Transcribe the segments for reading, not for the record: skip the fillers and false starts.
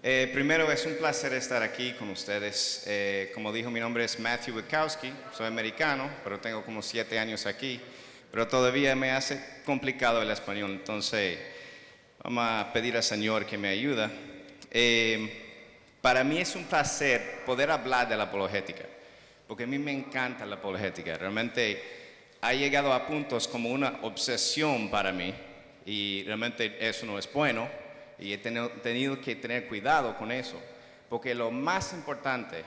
Primero es un placer estar aquí con ustedes. Como dijo, mi nombre es Matthew Witkowski, soy americano, pero tengo como 7 años aquí, pero todavía me hace complicado el español, entonces vamos a pedir al Señor que me ayude. Para mí es un placer poder hablar de la apologética, porque a mí me encanta la apologética, realmente ha llegado a puntos como una obsesión para mí y realmente eso no es bueno. Y he tenido que tener cuidado con eso, porque lo más importante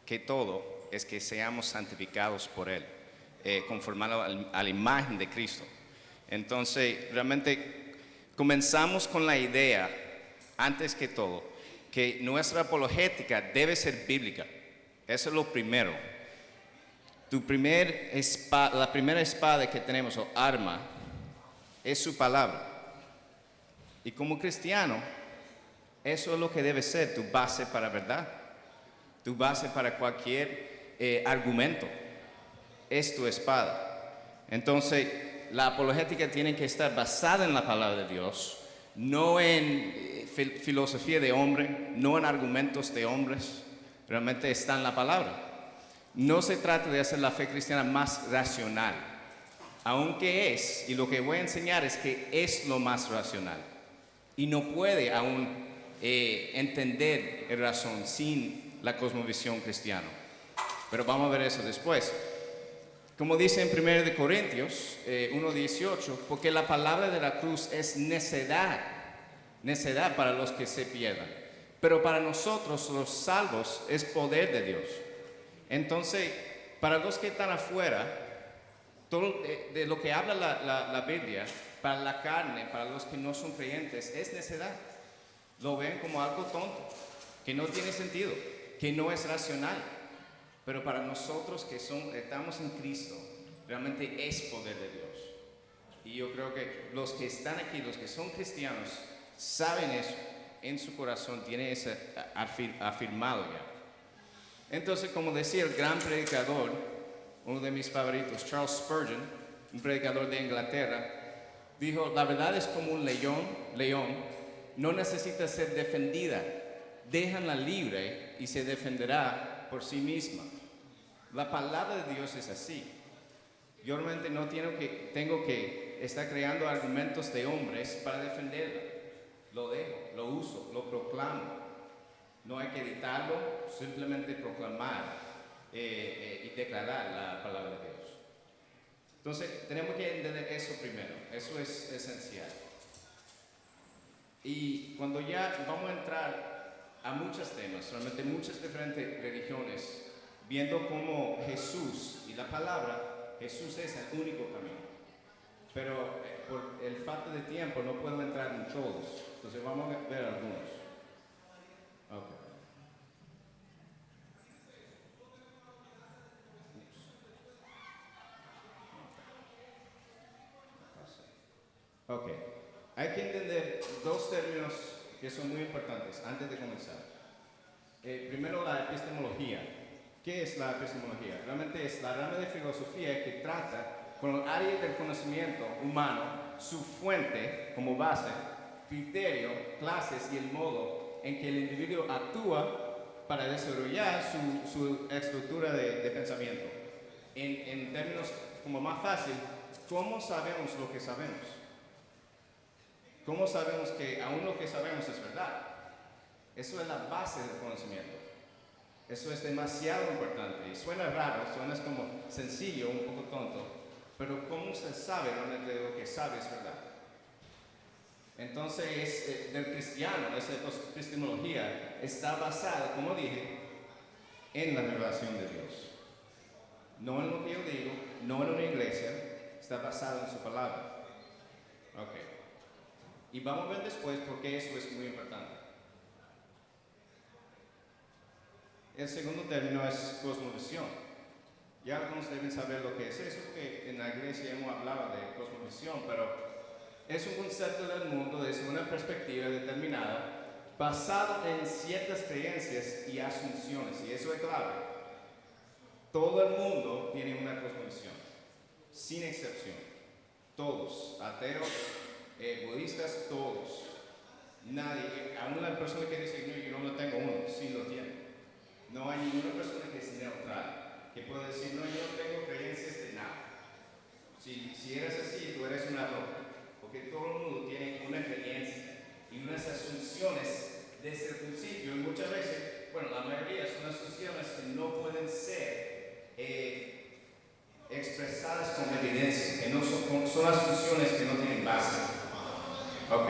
que todo es que seamos santificados por Él, conformados a la imagen de Cristo. Entonces, realmente comenzamos con la idea, antes que todo, que nuestra apologética debe ser bíblica. Eso es lo primero. La primera espada que tenemos, o arma, es su palabra. Y como cristiano, eso es lo que debe ser tu base para verdad, tu base para cualquier argumento, es tu espada. Entonces, la apologética tiene que estar basada en la palabra de Dios, no en filosofía de hombre, no en argumentos de hombres, realmente está en la palabra. No se trata de hacer la fe cristiana más racional, aunque es, y lo que voy a enseñar es que es lo más racional. Y no puede aún entender el razón sin la cosmovisión cristiana. Pero vamos a ver eso después. Como dice en 1 Corintios 1:18, porque la palabra de la cruz es necedad para los que se pierdan. Pero para nosotros los salvos es poder de Dios. Entonces, para los que están afuera, todo de lo que habla la Biblia, para la carne, para los que no son creyentes, es necedad. Lo ven como algo tonto, que no tiene sentido, que no es racional. Pero para nosotros que estamos en Cristo, realmente es poder de Dios. Y yo creo que los que están aquí, los que son cristianos, saben eso. En su corazón tiene eso afirmado ya. Entonces, como decía el gran predicador, uno de mis favoritos, Charles Spurgeon, un predicador de Inglaterra, dijo, la verdad es como un león, no necesita ser defendida, déjanla libre y se defenderá por sí misma. La palabra de Dios es así. Yo realmente no tengo que estar creando argumentos de hombres para defenderla. Lo dejo, lo uso, lo proclamo. No hay que editarlo, simplemente proclamar y declarar la palabra de Dios. Entonces, tenemos que entender eso primero, eso es esencial. Y cuando ya vamos a entrar a muchos temas, realmente muchas diferentes religiones, viendo cómo Jesús y la palabra, Jesús es el único camino. Pero por el falta de tiempo no puedo entrar en todos, entonces vamos a ver algunos. Okay. Ok, hay que entender dos términos que son muy importantes antes de comenzar. Primero, la epistemología. ¿Qué es la epistemología? Realmente es la rama de filosofía que trata con el área del conocimiento humano, su fuente como base, criterio, clases y el modo en que el individuo actúa para desarrollar su estructura de pensamiento. En términos como más fácil, ¿cómo sabemos lo que sabemos? ¿Cómo sabemos que aún lo que sabemos es verdad? Eso es la base del conocimiento. Eso es demasiado importante. Y suena raro, suena como sencillo, un poco tonto, pero ¿cómo se sabe realmente lo que sabe es verdad? Entonces, del cristiano, esa epistemología está basada, como dije, en la revelación de Dios. No en lo que yo digo, no en una iglesia, está basado en su palabra. Ok. Y vamos a ver después por qué eso es muy importante. El segundo término es cosmovisión. Ya algunos deben saber lo que es eso, porque en la iglesia hemos hablado de cosmovisión, pero es un concepto del mundo desde una perspectiva determinada, basado en ciertas creencias y asunciones, y eso es clave. Todo el mundo tiene una cosmovisión, sin excepción. Todos, ateos, budistas, todos. Nadie, aún la persona que dice, no, yo no tengo uno, sí lo tiene. No hay ninguna persona que es neutral, que pueda decir, no, yo no tengo creencias de nada. Si eres así, tú eres una roca, porque todo el mundo tiene una creencia y unas asunciones desde el principio, y muchas veces, bueno, la mayoría son asunciones que no pueden ser expresadas con evidencia, que no son asunciones que no tienen base. Ok.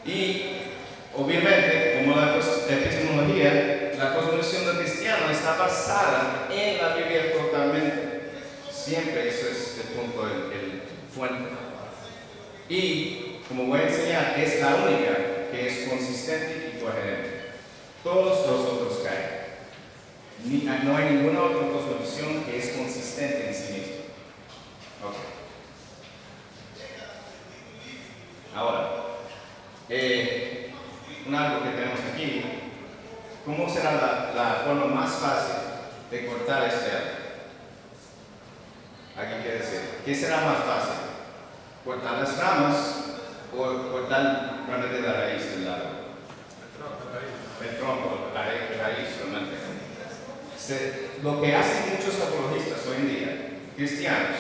Y obviamente, como la epistemología, la cosmovisión del cristiano está basada en la Biblia totalmente. Siempre eso es el punto, el fuente. Y, como voy a enseñar, es la única que es consistente y coherente. Todos los otros caen. No hay ninguna otra cosmovisión que es consistente en sí misma. Okay. Ahora, algo que tenemos aquí, ¿cómo será la forma más fácil de cortar este árbol? ¿Alguien quiere decir? ¿Qué será más fácil? ¿Cortar las ramas o cortar realmente la raíz del árbol? El tronco, la raíz realmente. Lo que hacen muchos apologistas hoy en día, cristianos,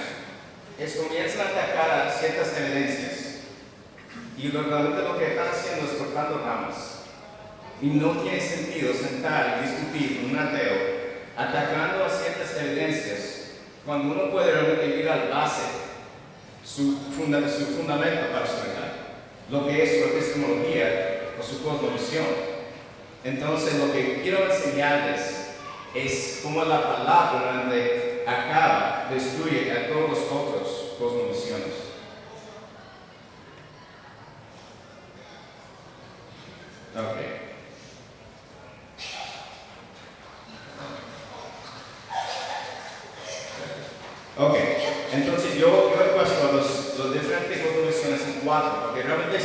es comienzan a atacar a ciertas evidencias. Y realmente lo que están haciendo es cortando ramas. Y no tiene sentido sentar y discutir con un ateo atacando a ciertas evidencias cuando uno puede realmente ir al base, su fundamento para su verdad, lo que es su epistemología o su cosmovisión. Entonces lo que quiero enseñarles es cómo la palabra realmente acaba, destruye a todos los otros cosmovisiones. Ok, entonces yo he puesto los diferentes cosmovisiones en 4, porque realmente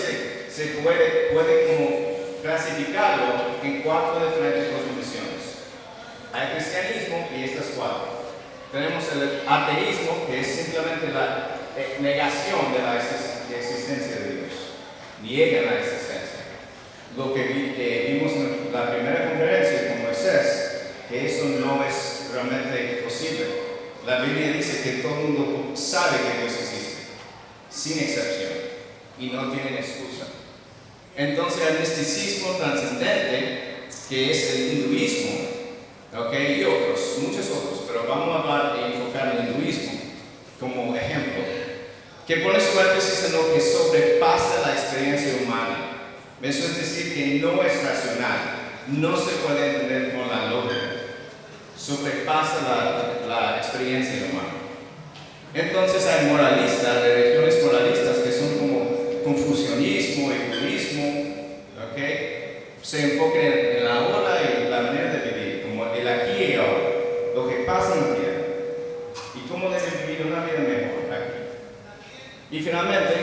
se puede como clasificarlo en 4 diferentes cosmovisiones. Hay cristianismo y estas 4. Tenemos el ateísmo, que es simplemente la negación de la existencia de Dios. Niegan la existencia. Lo que vimos en la primera conferencia con Moisés, que eso no es realmente posible. La Biblia dice que todo el mundo sabe que Dios existe, sin excepción, y no tienen excusa. Entonces el misticismo trascendente, que es el hinduismo, y otros, muchos otros, pero vamos a hablar y enfocar en el hinduismo como ejemplo, que pone su énfasis en lo que sobrepasa la experiencia humana. Eso es decir, que no es racional, no se puede entender con la lógica, sobrepasa la experiencia humana. Entonces hay moralistas, religiones moralistas que son como confucianismo y budismo, se enfocan en la hora y la manera de vivir, como el aquí y ahora, lo que pasa en la tierra y cómo debe vivir una vida mejor aquí. Y finalmente,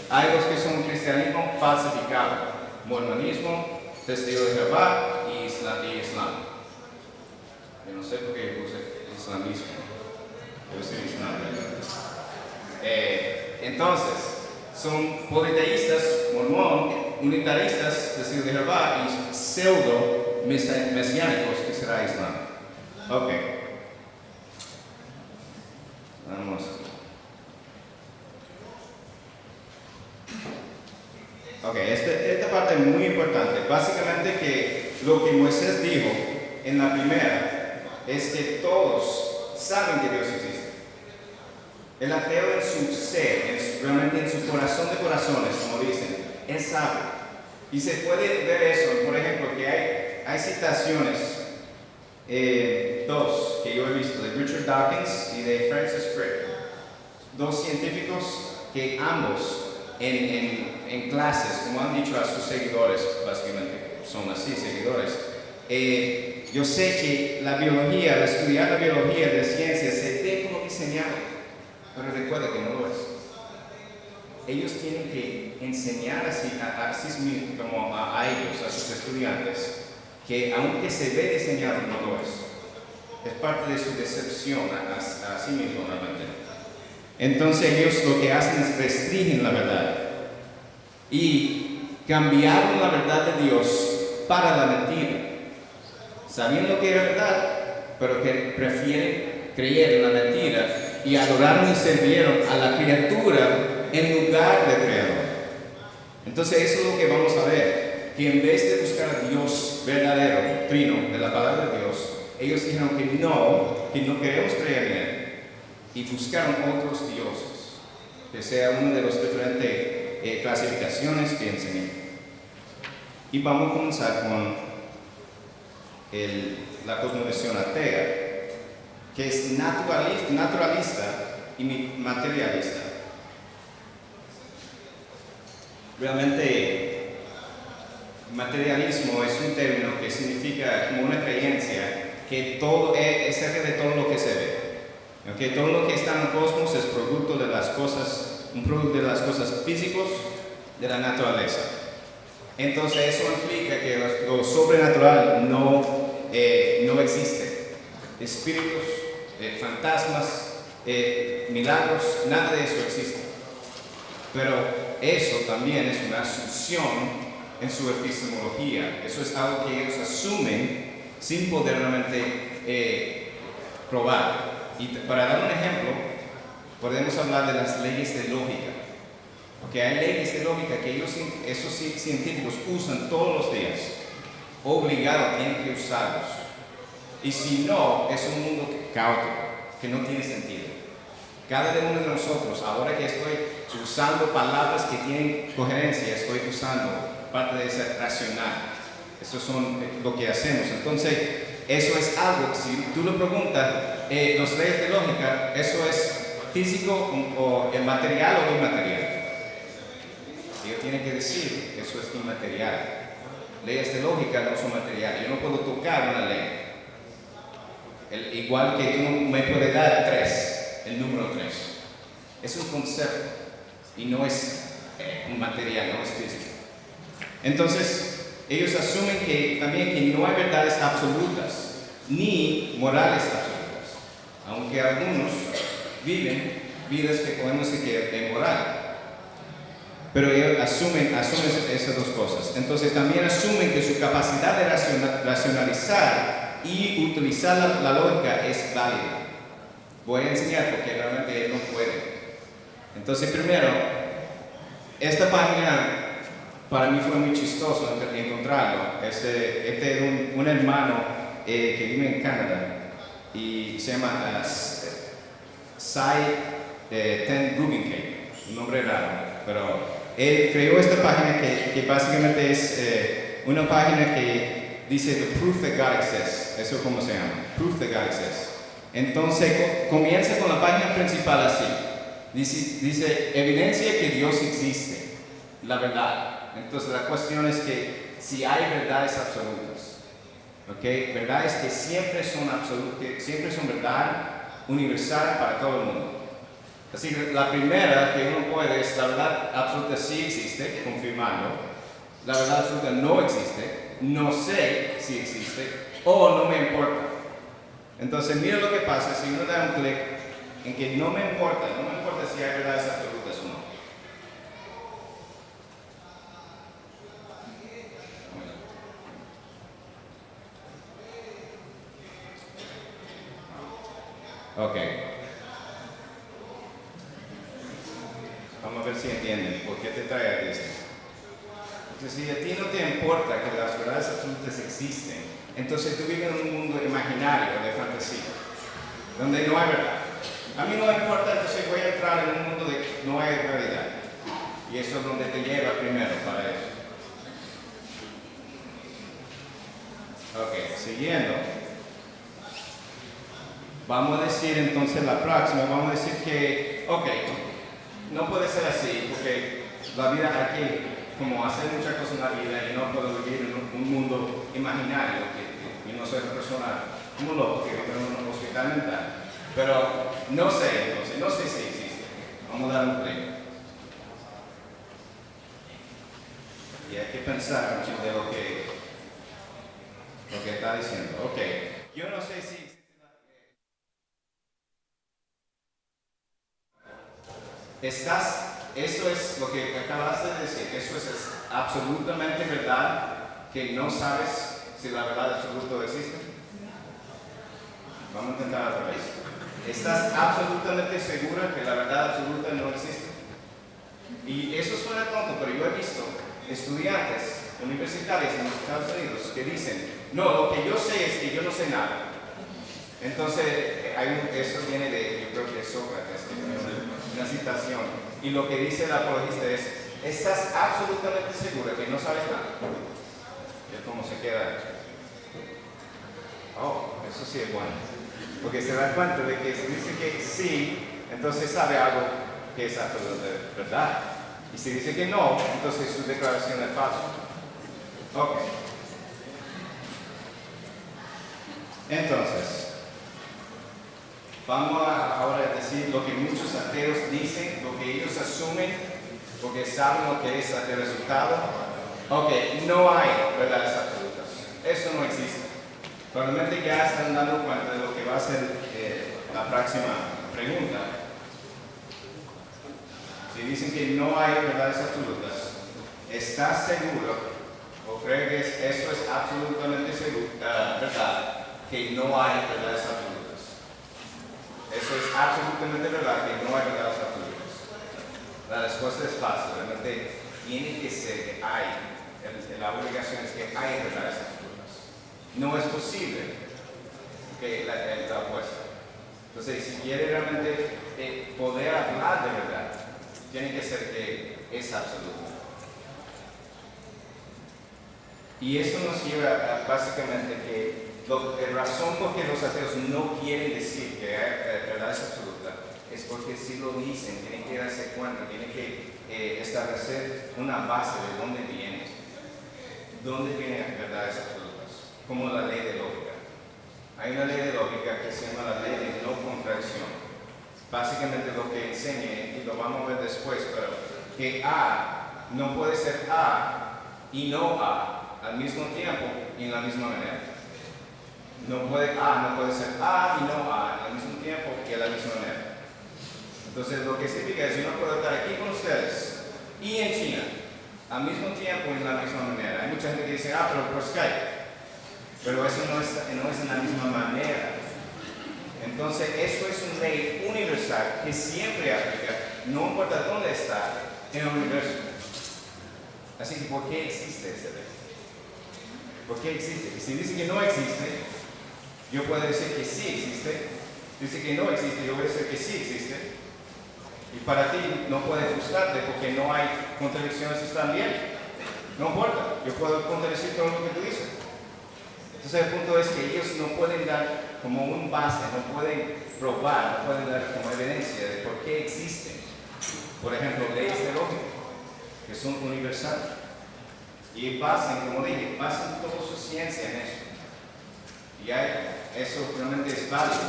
hay los que son cristianismo falsificado, mormonismo, testigo de Jehová y Islam. Yo no sé por qué puse islamismo, debe ser Islam. Entonces, son politeístas, mormón, unitaristas, testigo de Jehová y pseudo mesiánicos, que será Islam. Ok. Vamos. Ok, esta parte es muy importante. Básicamente que lo que Moisés dijo en la primera es que todos saben que Dios existe. El ateo en su ser, realmente en su corazón de corazones, como dicen, él sabe. Y se puede ver eso, por ejemplo, que hay citaciones, 2 que yo he visto, de Richard Dawkins y de Francis Crick, 2 científicos que ambos en clases, como han dicho a sus seguidores, básicamente son así, seguidores, yo sé que la biología, al estudiar la biología de ciencia, se ve como diseñado, pero recuerda que no lo es. Ellos tienen que enseñar así mismo, como a ellos, a sus estudiantes, que aunque se ve diseñado, no lo es. Es parte de su decepción a sí mismo realmente. Entonces ellos lo que hacen es restringen la verdad. Y cambiaron la verdad de Dios para la mentira. Sabían lo que era verdad, pero que prefieren creer en la mentira y adoraron y sirvieron a la criatura en lugar del Creador. Entonces eso es lo que vamos a ver, que en vez de buscar a Dios verdadero, trino de la palabra de Dios, ellos dijeron que no queremos creer en Él, y buscaron otros dioses, que sea una de las diferentes clasificaciones que enseñé. Y vamos a comenzar con la cosmovisión atea, que es naturalista y materialista. Realmente, materialismo es un término que significa como una creencia que todo es cerca de todo lo que se ve. Okay, todo lo que está en el cosmos es producto de las cosas, un producto de las cosas físicas de la naturaleza. Entonces eso implica que lo sobrenatural no existe. Espíritus, fantasmas, milagros, nada de eso existe. Pero eso también es una asunción en su epistemología. Eso es algo que ellos asumen sin poder realmente probar. Y para dar un ejemplo, podemos hablar de las leyes de lógica. Porque hay leyes de lógica que esos científicos usan todos los días. Obligado, tienen que usarlos. Y si no, es un mundo caótico, que no tiene sentido. Cada uno de nosotros, ahora que estoy usando palabras que tienen coherencia, estoy usando parte de ser racional. Eso son lo que hacemos. Entonces, eso es algo, si tú lo preguntas, las leyes de lógica, ¿eso es físico o material o inmaterial? Ellos tienen que decir que eso es inmaterial. Leyes de lógica no son materiales. Yo no puedo tocar una ley. Igual que tú no me puedes dar 3, el número 3. Es un concepto y no es un material, no es físico. Entonces, ellos asumen que también que no hay verdades absolutas ni morales absolutas, aunque algunos viven vidas que podemos decir que es moral. Pero ellos asumen esas dos cosas. Entonces también asumen que su capacidad de racionalizar y utilizar la lógica es válida. Voy a enseñar porque realmente él no puede. Entonces primero, esta página para mí fue muy chistoso encontrarlo. Este es un hermano que vive en Canadá y se llama Cy Ten Guggenheim, un nombre raro, pero él creó esta página que básicamente es una página que dice The Proof That God Exists. Eso es como se llama, Proof That God Exists. Entonces comienza con la página principal así. Dice evidencia que Dios existe, la verdad. Entonces la cuestión es que si hay verdades absolutas, ¿okay? Verdades que siempre son absolutas, que siempre son verdad universal para todo el mundo. Así que la primera que uno puede es la verdad absoluta sí existe, confirmando. La verdad absoluta no existe, no sé si existe o no me importa. Entonces mira lo que pasa si uno da un clic en que no me importa si hay verdades absolutas o no. Ok. Vamos a ver si entienden por qué te trae a esto. Entonces, si a ti no te importa que las verdades absolutas existen, entonces tú vives en un mundo imaginario de fantasía, donde no hay verdad. A mí no me importa, entonces voy a entrar en un mundo de no hay realidad. Y eso es donde te lleva primero para eso. Ok, siguiendo. Vamos a decir entonces la próxima, vamos a decir que, ok, no puede ser así, porque la vida aquí, como hacer muchas cosas en la vida y no puedo vivir en un mundo imaginario, que no soy una persona como loco, que vive en un hospital mental. Pero no sé, entonces, no sé si existe. Vamos a dar un play. Y hay que pensar mucho de lo que está diciendo. Ok, yo no sé si estás eso es lo que acabaste de decir, eso es absolutamente verdad, que no sabes si la verdad absoluta existe. Vamos a intentar otra vez. ¿Estás absolutamente segura que la verdad absoluta no existe? Y eso suena tonto, pero yo he visto estudiantes universitarios en los Estados Unidos que dicen, no, lo que yo sé es que yo no sé nada. Entonces, eso viene de, yo creo que Sócrates, una citación. Y lo que dice el apologista es, ¿estás absolutamente segura que no sabes nada? Y es como se queda. Oh, eso sí es bueno. Porque se da cuenta de que si dice que sí, entonces sabe algo que es absolutamente verdad. Y si dice que no, entonces su declaración es falsa. Ok. Entonces, vamos ahora a decir lo que muchos ateos dicen, lo que ellos asumen, porque saben lo que es el resultado. Ok, no hay verdades absolutas. Eso no existe. Probablemente ya están dando cuenta de lo que va a ser la próxima pregunta. Si dicen que no hay verdades absolutas, ¿estás seguro o crees que eso es absolutamente verdad, que no hay verdades absolutas? Eso es absolutamente verdad, que no hay verdades absolutas. La respuesta es fácil, realmente tiene que ser que hay, la obligación es que hay verdades absolutas. No es posible que la opuesta. Entonces, si quiere realmente poder hablar de verdad, tiene que ser que es absoluto. Y eso nos lleva a, básicamente que la razón por que los ateos no quieren decir que hay verdad es absoluta es porque si lo dicen, tienen que darse cuenta, tienen que establecer una base de dónde vienen verdades absolutas, como la ley de lógica. Hay una ley de lógica que se llama la ley de no contradicción. Básicamente lo que enseña, y lo vamos a ver después, pero que A no puede ser A y no A al mismo tiempo y en la misma manera. A no puede ser A y no A al mismo tiempo y de la misma manera. Entonces lo que significa es que yo no puedo estar aquí con ustedes y en China al mismo tiempo y en la misma manera. Hay mucha gente que dice, pero por Skype. Pero eso no es en la misma manera. Entonces, eso es una ley universal que siempre aplica, no importa dónde está en el universo. Así que, ¿por qué existe esa ley? ¿Por qué existe? Y si dice que no existe, yo puedo decir que sí existe. Dice que no existe, yo voy a decir que sí existe. Y para ti no puede frustrarte porque no hay contradicciones, están bien. No importa, yo puedo contradecir todo lo que tú dices. Entonces el punto es que ellos no pueden dar como un base, no pueden probar, no pueden dar como evidencia de por qué existen. Por ejemplo, leyes de lógica, que son universales. Y basan, como dije, basan toda su ciencia en eso. Y eso realmente es válido.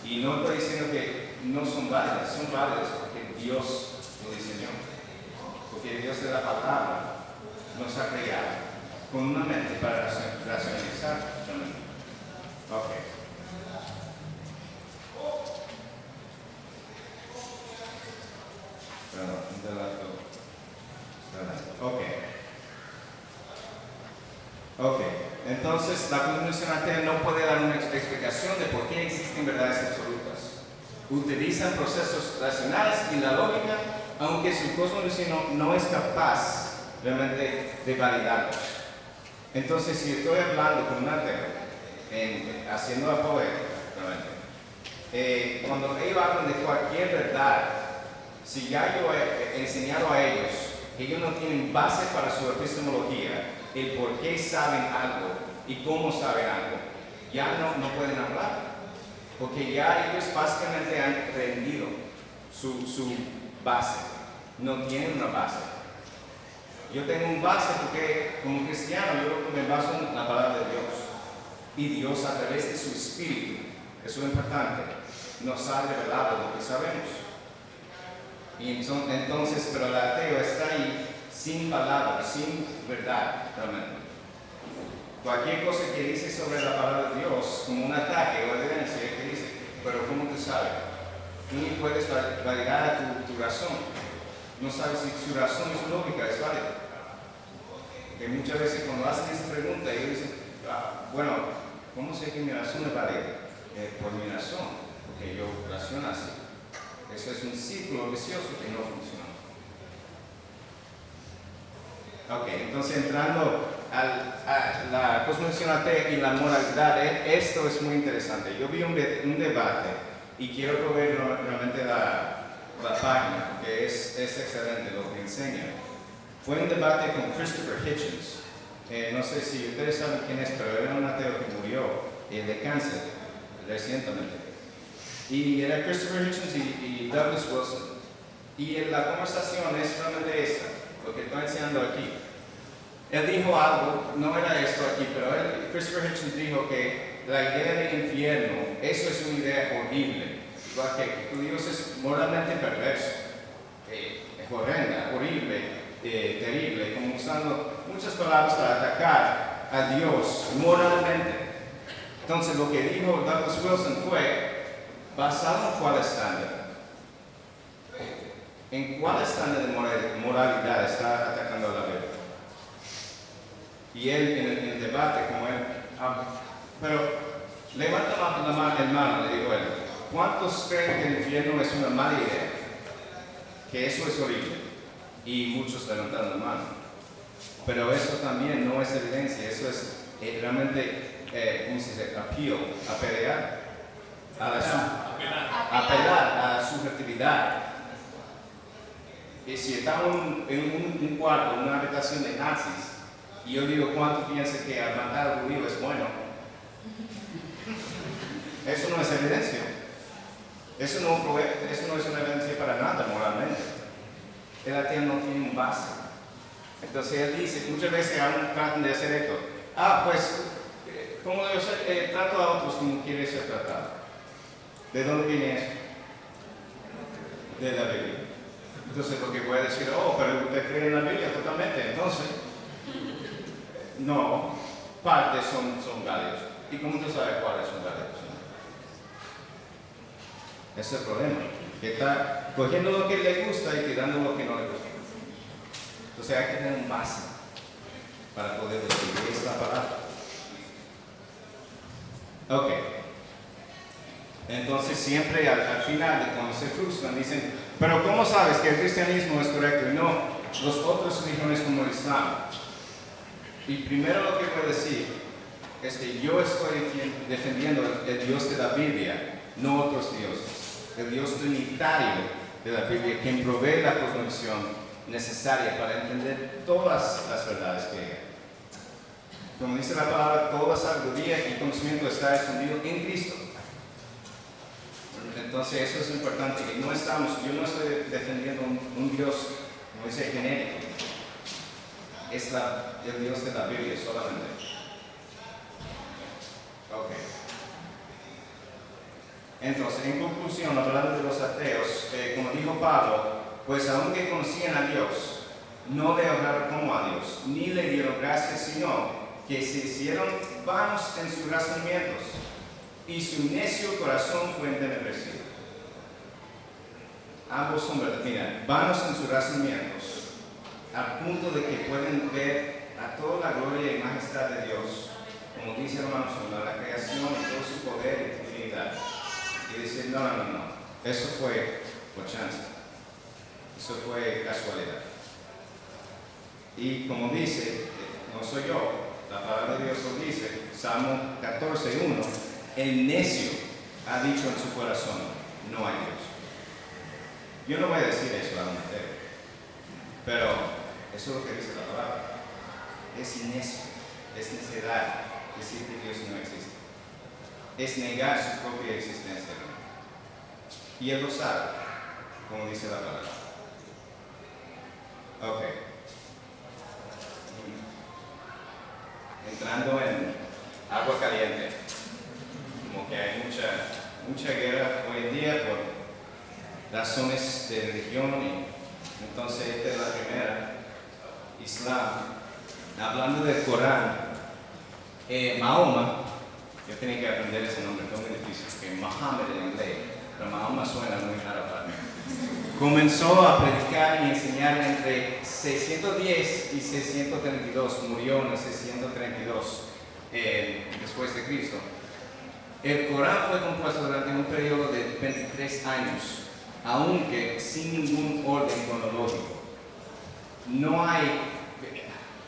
Y no estoy diciendo que no son válidas porque Dios lo diseñó. Porque Dios de la palabra nos ha creado con una mente para racionalizar. Ok. Ok. Entonces, la cosmovisión atea no puede dar una explicación de por qué existen verdades absolutas. Utilizan procesos racionales y la lógica, aunque su cosmovisión no es capaz realmente de validarlos. Entonces, si estoy hablando con un ateo, haciendo apoyo, cuando ellos hablan de cualquier verdad, si ya yo he enseñado a ellos que ellos no tienen base para su epistemología, el por qué saben algo y cómo saben algo, ya no pueden hablar, porque ya ellos básicamente han rendido su base, no tienen una base. Yo tengo un base porque como cristiano yo me baso en la palabra de Dios. Y Dios a través de su Espíritu, eso es importante, nos ha revelado lo que sabemos. Y entonces, pero el ateo está ahí sin palabras, sin verdad, realmente. Cualquier cosa que dice sobre la palabra de Dios, como un ataque o evidencia, que dice, pero ¿cómo tú sabes? Tú ni puedes validar tu razón. no sabe si su razón y su lógica es válida. Porque muchas veces cuando hacen esa pregunta, ellos dicen, bueno, ¿cómo sé que mi razón es válida? Por mi razón, porque yo raciono así. Eso es un ciclo vicioso que no funciona. Ok, entonces entrando a la cosmovisión atea y la moralidad, esto es muy interesante. Yo vi un debate y quiero proveer realmente la página, porque es excelente lo que enseña. Fue un debate con Christopher Hitchens. No sé si ustedes saben quién es, pero era un ateo que murió de cáncer recientemente. Y era Christopher Hitchens y Douglas Wilson. Y la conversación es realmente esta, lo que estoy enseñando aquí. Él dijo algo, no era esto aquí, pero Christopher Hitchens dijo que la idea del infierno, eso es una idea horrible. Igual que Dios es moralmente perverso, es horrenda, horrible, terrible, como usando muchas palabras para atacar a Dios moralmente. Entonces lo que dijo Douglas Wilson fue, ¿basado en cuál estándar? ¿En cuál estándar de moralidad está atacando a la verdad? Y él en el debate, como él, pero levanta la mano, le digo él, ¿cuántos creen que el infierno es una mala idea? Que eso es horrible. Y muchos levantaron la mano. Pero eso también no es evidencia, eso es realmente, ¿cómo se dice? Apelar a la subjetividad. Y si estamos en un cuarto, en una habitación de nazis, y yo digo, ¿cuánto piensa que al matar al judío es bueno? Eso no es evidencia. Eso no es una evidencia para nada moralmente. El ateo no tiene un base. Entonces él dice, muchas veces aún tratan de hacer esto. Pues, ¿cómo debo ser? Trato a otros como quiere ser tratado. ¿De dónde viene eso? De la Biblia. Entonces, porque puede decir, pero usted cree en la Biblia totalmente. Entonces, no, partes son válidos. ¿Y cómo tú sabes cuáles son válidos? Ese es el problema. Que está cogiendo lo que le gusta y tirando lo que no le gusta. Entonces hay que tener un base para poder describir esta palabra. Ok. Entonces siempre al final, cuando se frustran, dicen, pero ¿cómo sabes que el cristianismo es correcto y no los otros religiones como el Islam? Y primero lo que voy a decir es que yo estoy defendiendo el Dios de la Biblia, no otros dioses. El Dios trinitario de la Biblia, quien provee la cosmovisión necesaria para entender todas las verdades que hay. Como dice la palabra, toda sabiduría y conocimiento está escondido en Cristo. Entonces eso es importante. Y yo no estoy defendiendo un Dios, como dice, genérico. Es el Dios de la Biblia solamente. Ok. Entonces, en conclusión, hablando de los ateos, como dijo Pablo, pues aunque conocían a Dios, no le honraron como a Dios, ni le dieron gracias, sino que se hicieron vanos en sus razonamientos, y su necio corazón fue entenebrecido. Ambos son verdad, mira, vanos en sus razonamientos, al punto de que pueden ver a toda la gloria y majestad de Dios, como dice Romanos 1, la creación y todo su poder y divinidad. Y decir, no, eso fue por chance, eso fue casualidad. Y como dice, no soy yo, la palabra de Dios lo dice, Salmo 14:1, el necio ha dicho en su corazón, no hay Dios. Yo no voy a decir eso a un ateo, pero eso es lo que dice la palabra. Es necio, es necedad decir que Dios no existe. Es negar su propia existencia. Y él lo sabe, como dice la palabra. Ok. Entrando en agua caliente. Como que hay mucha guerra hoy en día por razones de religión. Y entonces esta es la primera. Islam. Hablando del Corán, Mahoma, yo tenía que aprender ese nombre, fue muy difícil, porque Mohammed en inglés, pero Mahoma suena muy raro para mí. comenzó a predicar y enseñar entre 610 y 632, murió en el 632 después de Cristo. El Corán fue compuesto durante un periodo de 23 años, aunque sin ningún orden cronológico. No hay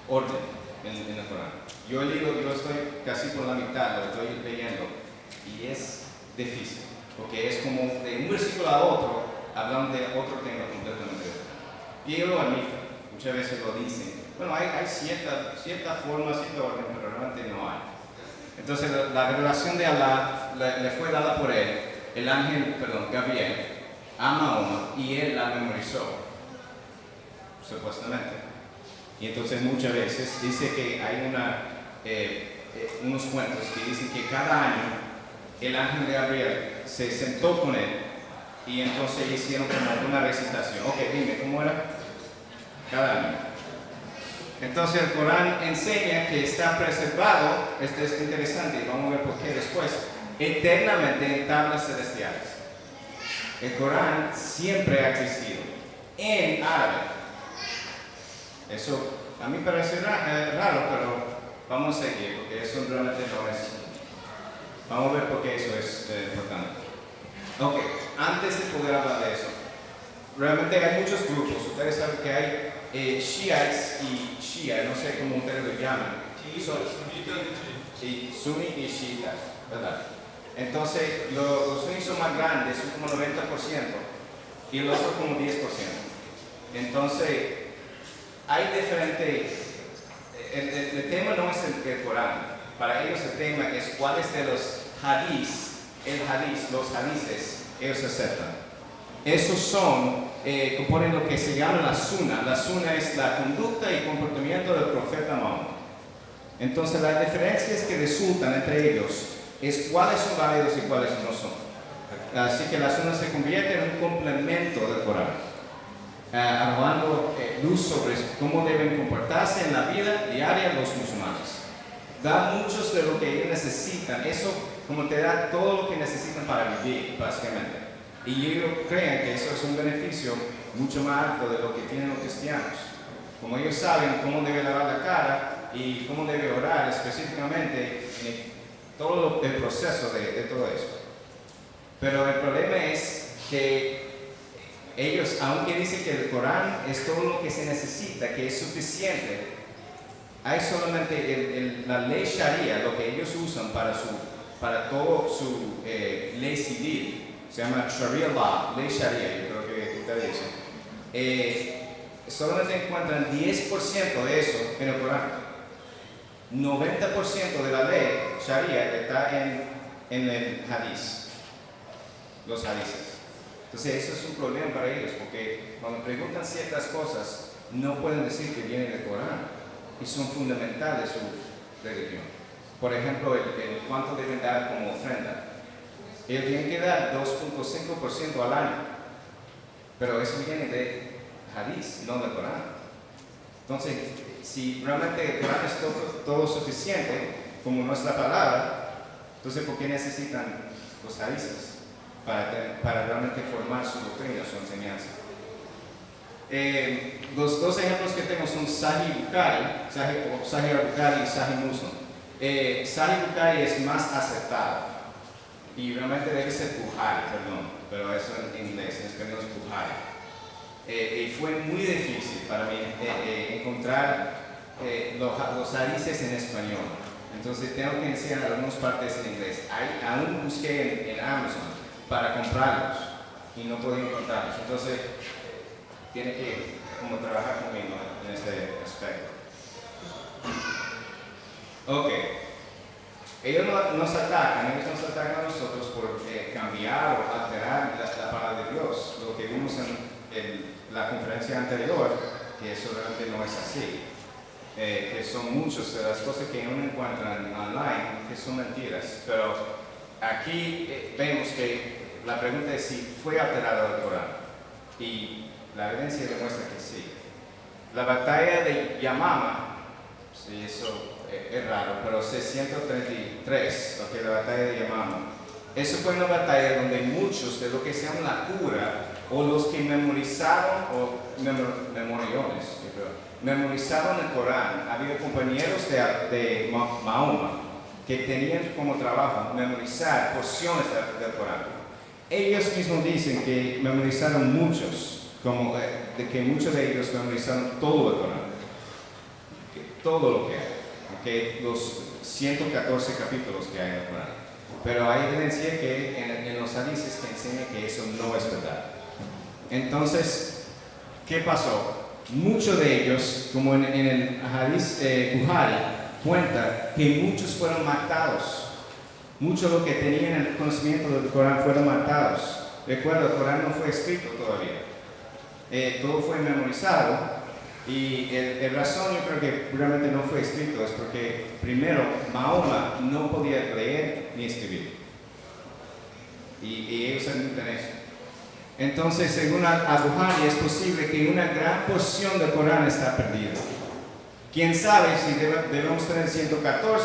orden en el Corán. Yo estoy casi por la mitad, lo estoy leyendo, y es difícil, porque es como de un versículo a otro, hablando de otro tema completamente diferente. Y ellos lo admiten, muchas veces lo dicen. Bueno, hay cierta forma, cierta orden, pero realmente no hay. Entonces la revelación de Alá le fue dada por él, el ángel, Gabriel, a Mahoma, y él la memorizó, supuestamente. Y entonces muchas veces dice que hay unos cuentos que dicen que cada año el ángel de Gabriel se sentó con él y entonces hicieron como una recitación. Ok, dime, ¿cómo era? Cada año. Entonces el Corán enseña que está preservado, esto es interesante y vamos a ver por qué después, eternamente en tablas celestiales. El Corán siempre ha existido, en árabe. Eso a mí parece raro, pero vamos a seguir, porque eso realmente no es. Vamos a ver por qué eso es importante. Ok, antes de poder hablar de eso, realmente hay muchos grupos. Ustedes saben que hay Shiites y Shia, no sé cómo ustedes lo llaman. Sunni y Shiitas, ¿verdad? Entonces, los sunnis son más grandes, son como 90%, y los otros como 10%. Entonces, hay diferentes. El tema no es el Corán. Para ellos el tema es cuáles de los los hadices, ellos aceptan. Esos componen lo que se llama la sunna. La sunna es la conducta y comportamiento del profeta Mahoma. Entonces las diferencias que resultan entre ellos es cuáles son válidos y cuáles no son. Así que la sunna se convierte en un complemento del Corán, arrojando luz sobre cómo deben comportarse en la vida diaria los musulmanes. Da muchos de lo que ellos necesitan, eso como te da todo lo que necesitan para vivir, básicamente. Y ellos creen que eso es un beneficio mucho más alto de lo que tienen los cristianos. Como ellos saben cómo debe lavar la cara y cómo debe orar específicamente en todo el proceso de todo eso. Pero el problema es que ellos, aunque dicen que el Corán es todo lo que se necesita, que es suficiente, hay solamente la ley Sharia, lo que ellos usan para todo su ley civil, se llama Sharia Law, ley Sharia, yo creo que ustedes dicen. Solamente encuentran 10% de eso en el Corán. 90% de la ley Sharia está en el Hadís, los hadices. Entonces eso es un problema para ellos, porque cuando preguntan ciertas cosas, no pueden decir que vienen del Corán y son fundamentales de su religión. Por ejemplo, el cuánto deben dar como ofrenda. Ellos tienen que dar 2.5% al año, pero eso viene de Hadís, no del Corán. Entonces, si realmente el Corán es todo suficiente, como nuestra palabra, entonces ¿por qué necesitan los hadices? Para realmente formar su doctrina, su enseñanza. Los dos ejemplos que tengo son Sahih Bukhari y Sahih Muslim. Sahih Bukhari es más aceptado y realmente debe ser Bukhari, pero eso en inglés, en español es Bukhari. Y fue muy difícil para mí encontrar los hadices en español. Entonces tengo que enseñar algunas partes en inglés. Aún busqué en Amazon para comprarlos y no podía encontrarlos. Entonces, tiene que como trabajar conmigo en este aspecto. Ok. Ellos nos atacan a nosotros por cambiar o alterar la palabra de Dios. Lo que vimos en la conferencia anterior, que eso realmente no es así. Que son muchas de las cosas que uno encuentra online que son mentiras. Pero aquí vemos que la pregunta es si fue alterado el Corán. Y la evidencia demuestra que sí. La batalla de Yamama, sí, eso es raro, pero 633, la batalla de Yamama, eso fue una batalla donde muchos de lo que se llama la cura o los que memorizaron, o memoriones, yo creo, memorizaron el Corán. Había compañeros de Mahoma que tenían como trabajo memorizar porciones del Corán. Ellos mismos dicen que memorizaron muchos, de que muchos de ellos memorizaron todo el Corán, todo lo que hay, okay, los 114 capítulos que hay en el Corán. Pero hay evidencia que en los hadices que enseña que eso no es verdad. Entonces, ¿qué pasó? Muchos de ellos, como en el hadiz Bukhari, cuenta que muchos fueron matados. Muchos de los que tenían el conocimiento del Corán fueron matados. Recuerda, el Corán no fue escrito todavía. Todo fue memorizado. Y la razón yo creo que realmente no fue escrito es porque, primero, Mahoma no podía leer ni escribir. Y ellos admiten eso. Entonces, según Al-Bukhari, es posible que una gran porción del Corán está perdida. ¿Quién sabe si debemos tener 114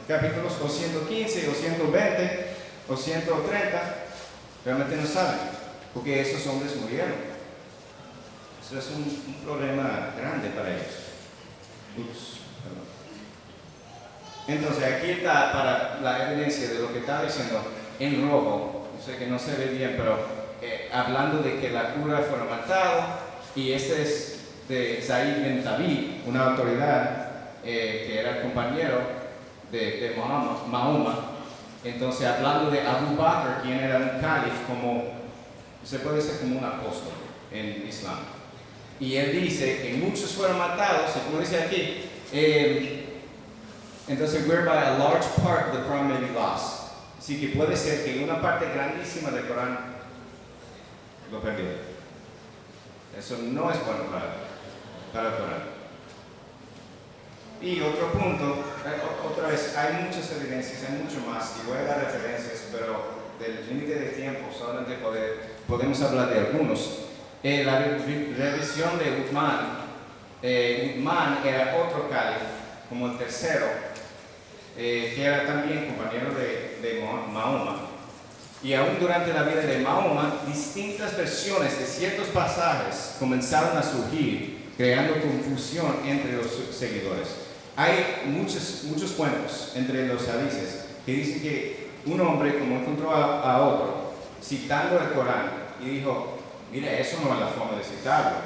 capítulos, o 115, o 120, o 130? Realmente no saben, porque esos hombres murieron. Eso es un problema grande para ellos. Entonces, aquí está para la evidencia de lo que está diciendo en rojo. Yo sé que no se ve bien, pero hablando de que la cura fue matado, y este es de Zaid bin Thabit, una autoridad que era el compañero de Mahoma. Entonces, hablando de Abu Bakr, quien era un calif, se puede decir como un apóstol en Islam. Y él dice que muchos fueron matados, y como dice aquí, entonces, whereby a large part of the Quran may be lost. Así que puede ser que una parte grandísima del Corán lo perdió. Eso no es bueno para el Corán. Y otro punto, otra vez, hay muchas evidencias, hay mucho más, y voy a dar referencias, pero del límite de tiempo solamente podemos hablar de algunos. La revisión de Uthman. Uthman era otro calif, como el tercero, que era también compañero de Mahoma. Y aún durante la vida de Mahoma, distintas versiones de ciertos pasajes comenzaron a surgir, creando confusión entre los seguidores. Hay muchos cuentos entre los hadices que dicen que un hombre como encontró a otro citando el Corán y dijo: mira, eso no es la forma de citarlo,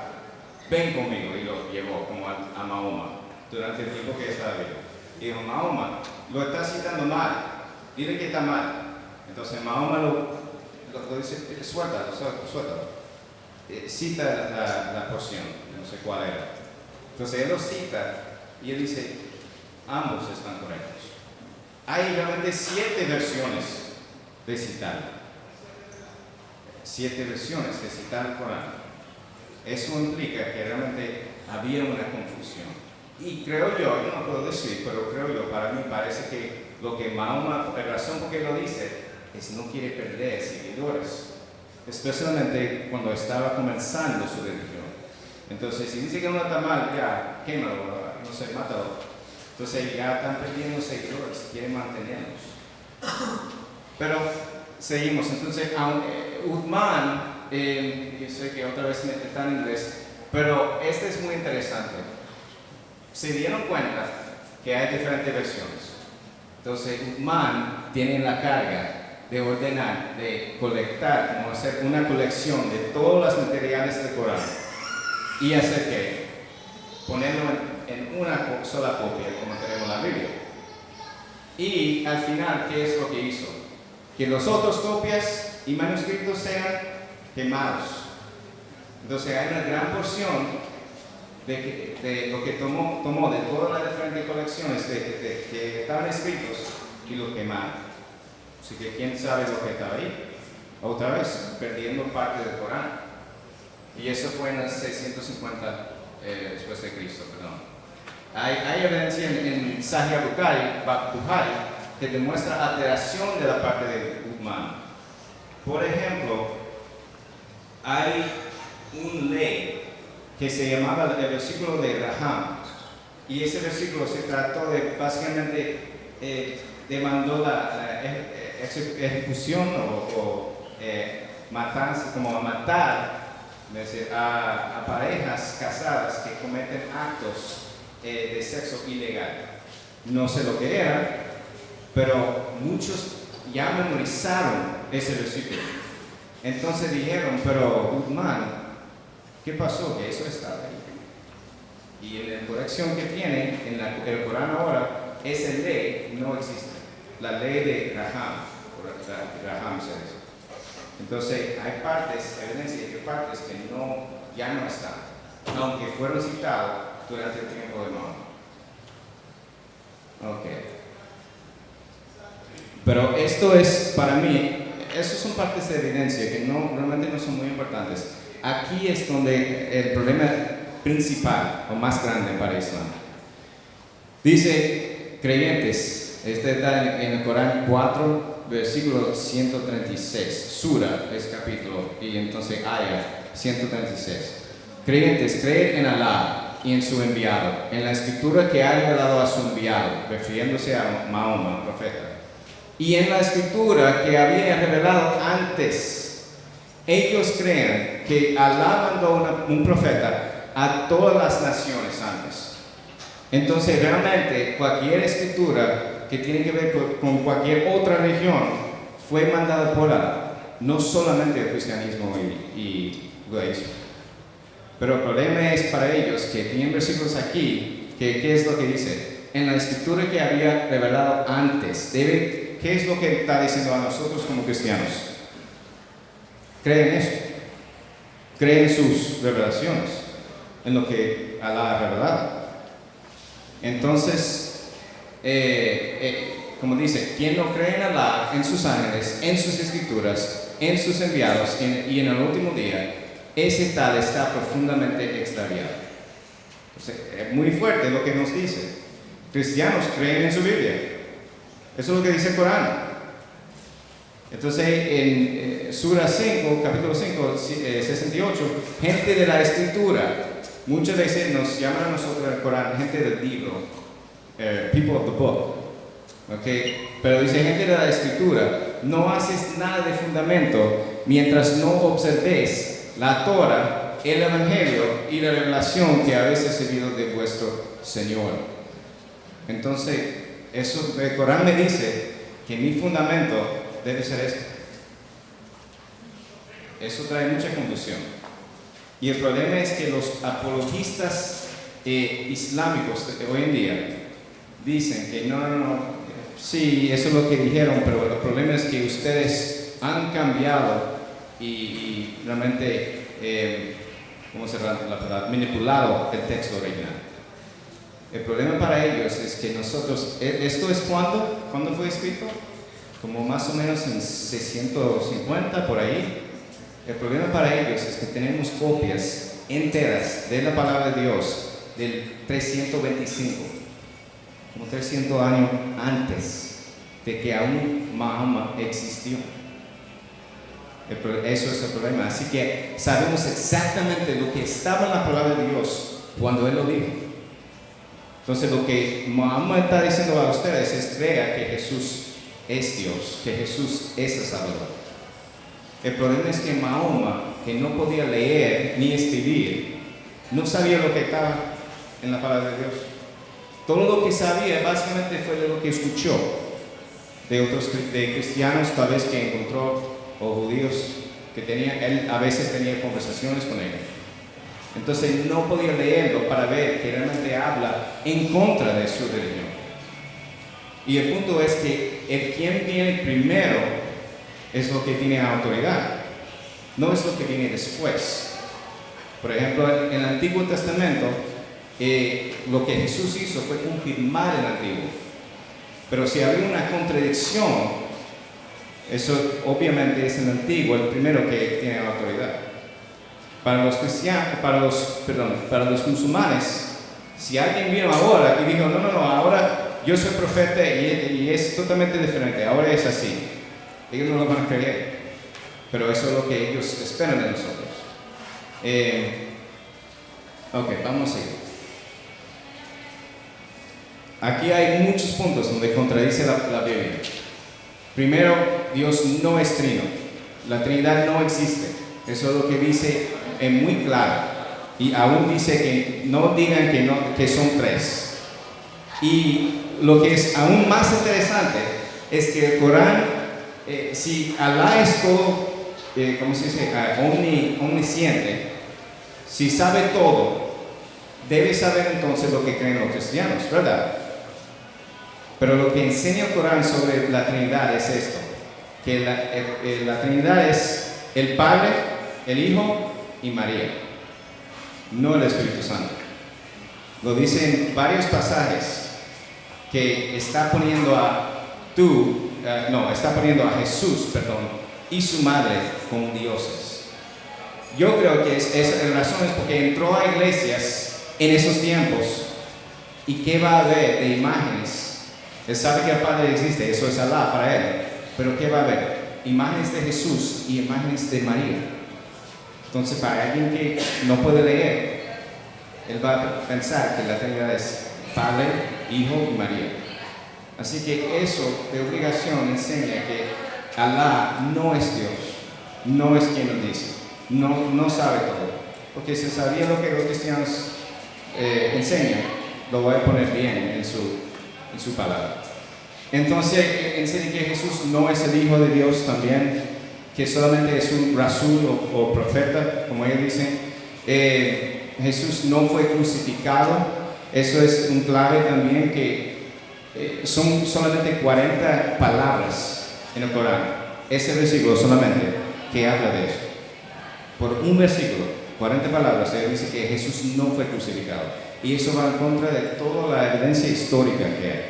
ven conmigo, y lo llevó como a Mahoma durante el tiempo que estaba vivo. Y dijo: Mahoma, lo está citando mal, dile que está mal. Entonces Mahoma lo dice: suéltalo. Cita la porción, no sé cuál era. Entonces él lo cita y él dice: ambos están correctos. Hay realmente 7 versiones de citar. 7 versiones de citar el Corán. Eso implica que realmente había una confusión. Y creo yo no puedo decir, pero creo yo, para mí parece que lo que Mahoma, la razón por qué lo dice, es no quiere perder seguidores, especialmente cuando estaba comenzando su religión. Entonces, si dice que uno está mal, ya, quémalo, no sé, mátalo. Entonces ya están perdiendo seguidores, quieren mantenerlos. Pero seguimos. Entonces, Uthman, yo sé que otra vez está en inglés, pero este es muy interesante. Se dieron cuenta que hay diferentes versiones. Entonces, Uthman tiene la carga de ordenar, de colectar, como hacer una colección de todos los materiales del Corán y hacer que ponerlo en una sola copia, como tenemos la Biblia. Y al final, ¿qué es lo que hizo? Que las otras copias y manuscritos sean quemados. Entonces hay una gran porción de lo que tomó de todas las diferentes colecciones que estaban escritos y lo quemaron. Así que quién sabe lo que estaba ahí. Otra vez, perdiendo parte del Corán. Y eso fue en el 650 después de Cristo, perdón. Hay evidencia en Sahih Bukhari que demuestra alteración de la parte de Uthman. Por ejemplo, hay un ley que se llamaba el versículo de Raham, y ese versículo se trató de, básicamente, demandó la ejecución o matanza, como a matar es decir, a parejas casadas que cometen actos de sexo ilegal. No sé lo que era, pero muchos ya memorizaron ese versículo. Entonces dijeron, pero Guzmán, ¿qué pasó? Que eso estaba ahí. Y en la corrección que tiene en el Corán ahora, esa ley no existe. La ley de Raham se dice. Entonces hay partes, evidencia de partes que ya no están, aunque fueron citados durante el tiempo de Mahoma. Ok. Pero esto es, para mí, esas son partes de evidencia que realmente no son muy importantes. Aquí es donde el problema principal o más grande para Islam. Dice, creyentes, este está en el Corán 4, versículo 136, Sura es capítulo, y entonces Aya 136. Creyentes, creen en Alá y en su enviado, en la escritura que ha revelado a su enviado, refiriéndose a Mahoma, profeta, y en la escritura que había revelado antes. Ellos creen que Alá mandó un profeta a todas las naciones antes. Entonces realmente cualquier escritura que tiene que ver con cualquier otra religión fue mandada por Alá, no solamente el cristianismo y judaísmo. Pero el problema es para ellos que tienen versículos aquí, que ¿qué es lo que dice? En la escritura que había revelado antes, ¿qué es lo que está diciendo a nosotros como cristianos? Creen eso, creen sus revelaciones, en lo que Alá ha revelado. Entonces, como dice, quien no cree en Alá, en sus ángeles, en sus escrituras, en sus enviados y en el último día, ese tal está profundamente extraviado. Entonces, es muy fuerte lo que nos dice. Cristianos creen en su Biblia. Eso es lo que dice el Corán. Entonces, en Sura 5, capítulo 5, 68, gente de la escritura, muchas veces nos llaman a nosotros el Corán, gente del libro, people of the book, okay? Pero dice gente de la escritura, no haces nada de fundamento mientras no observéis la Torah, el Evangelio y la revelación que habéis recibido de vuestro Señor. Entonces, eso, el Corán me dice que mi fundamento debe ser esto. Eso trae mucha confusión. Y el problema es que los apologistas islámicos de hoy en día dicen que no, sí, eso es lo que dijeron, pero el problema es que ustedes han cambiado y realmente, ¿cómo se llama la palabra? Manipulado el texto original. El problema para ellos es que nosotros, ¿esto es cuándo fue escrito? Como más o menos en 650, por ahí. El problema para ellos es que tenemos copias enteras de la palabra de Dios del 325, como 300 años antes de que aún Mahoma existió. Eso es el problema. Así que sabemos exactamente lo que estaba en la palabra de Dios cuando Él lo dijo. Entonces lo que Mahoma está diciendo a ustedes es: crea que Jesús es Dios, que Jesús es el Salvador. El problema es que Mahoma, que no podía leer ni escribir, no sabía lo que estaba en la palabra de Dios. Todo lo que sabía básicamente fue de lo que escuchó de cristianos tal vez que encontró, o judíos que él a veces tenía conversaciones con ellos. Entonces no podía leerlo para ver que realmente habla en contra de su religión. Y el punto es que el quien viene primero es lo que tiene autoridad, no es lo que viene después. Por ejemplo, en el Antiguo Testamento, lo que Jesús hizo fue confirmar el Antiguo. Pero si había una contradicción, eso obviamente es el Antiguo el primero que tiene autoridad. Para los cristianos, para los musulmanes, si alguien vino ahora y dijo, no, ahora yo soy profeta y es totalmente diferente, ahora es así, ellos no lo van a creer. Pero eso es lo que ellos esperan de nosotros. Ok, vamos a ir. Aquí hay muchos puntos donde contradice la Biblia. Primero, Dios no es trino. La Trinidad no existe. Eso es lo que dice muy claro. Y aún dice que no digan que son tres. Y lo que es aún más interesante es que el Corán, si Alá es todo, ¿cómo se dice? Omnisciente, si sabe todo, debe saber entonces lo que creen los cristianos, ¿verdad? Pero lo que enseña el Corán sobre la Trinidad es esto, que la Trinidad es el Padre, el Hijo y María, no el Espíritu Santo. Lo dice en varios pasajes que está poniendo está poniendo a Jesús, y su madre como dioses. Yo creo que la razón es porque entró a iglesias en esos tiempos y ¿qué va a haber de imágenes? Él sabe que el Padre existe, eso es Alá para él, pero ¿qué va a haber? Imágenes de Jesús y imágenes de María. Entonces, para alguien que no puede leer, él va a pensar que la Trinidad es Padre, Hijo y María. Así que eso de obligación enseña que Alá no es Dios, no es quien nos dice, no sabe todo. Porque si sabía lo que los cristianos enseñan, lo voy a poner bien en su palabra. Entonces enseña que Jesús no es el Hijo de Dios también, que solamente es un rasul o profeta, como ellos dicen. Jesús no fue crucificado. Eso es un clave también, que son solamente 40 palabras en el Corán, ese versículo solamente, que habla de eso. Por un versículo, 40 palabras, él dice que Jesús no fue crucificado. Y eso va en contra de toda la evidencia histórica que hay.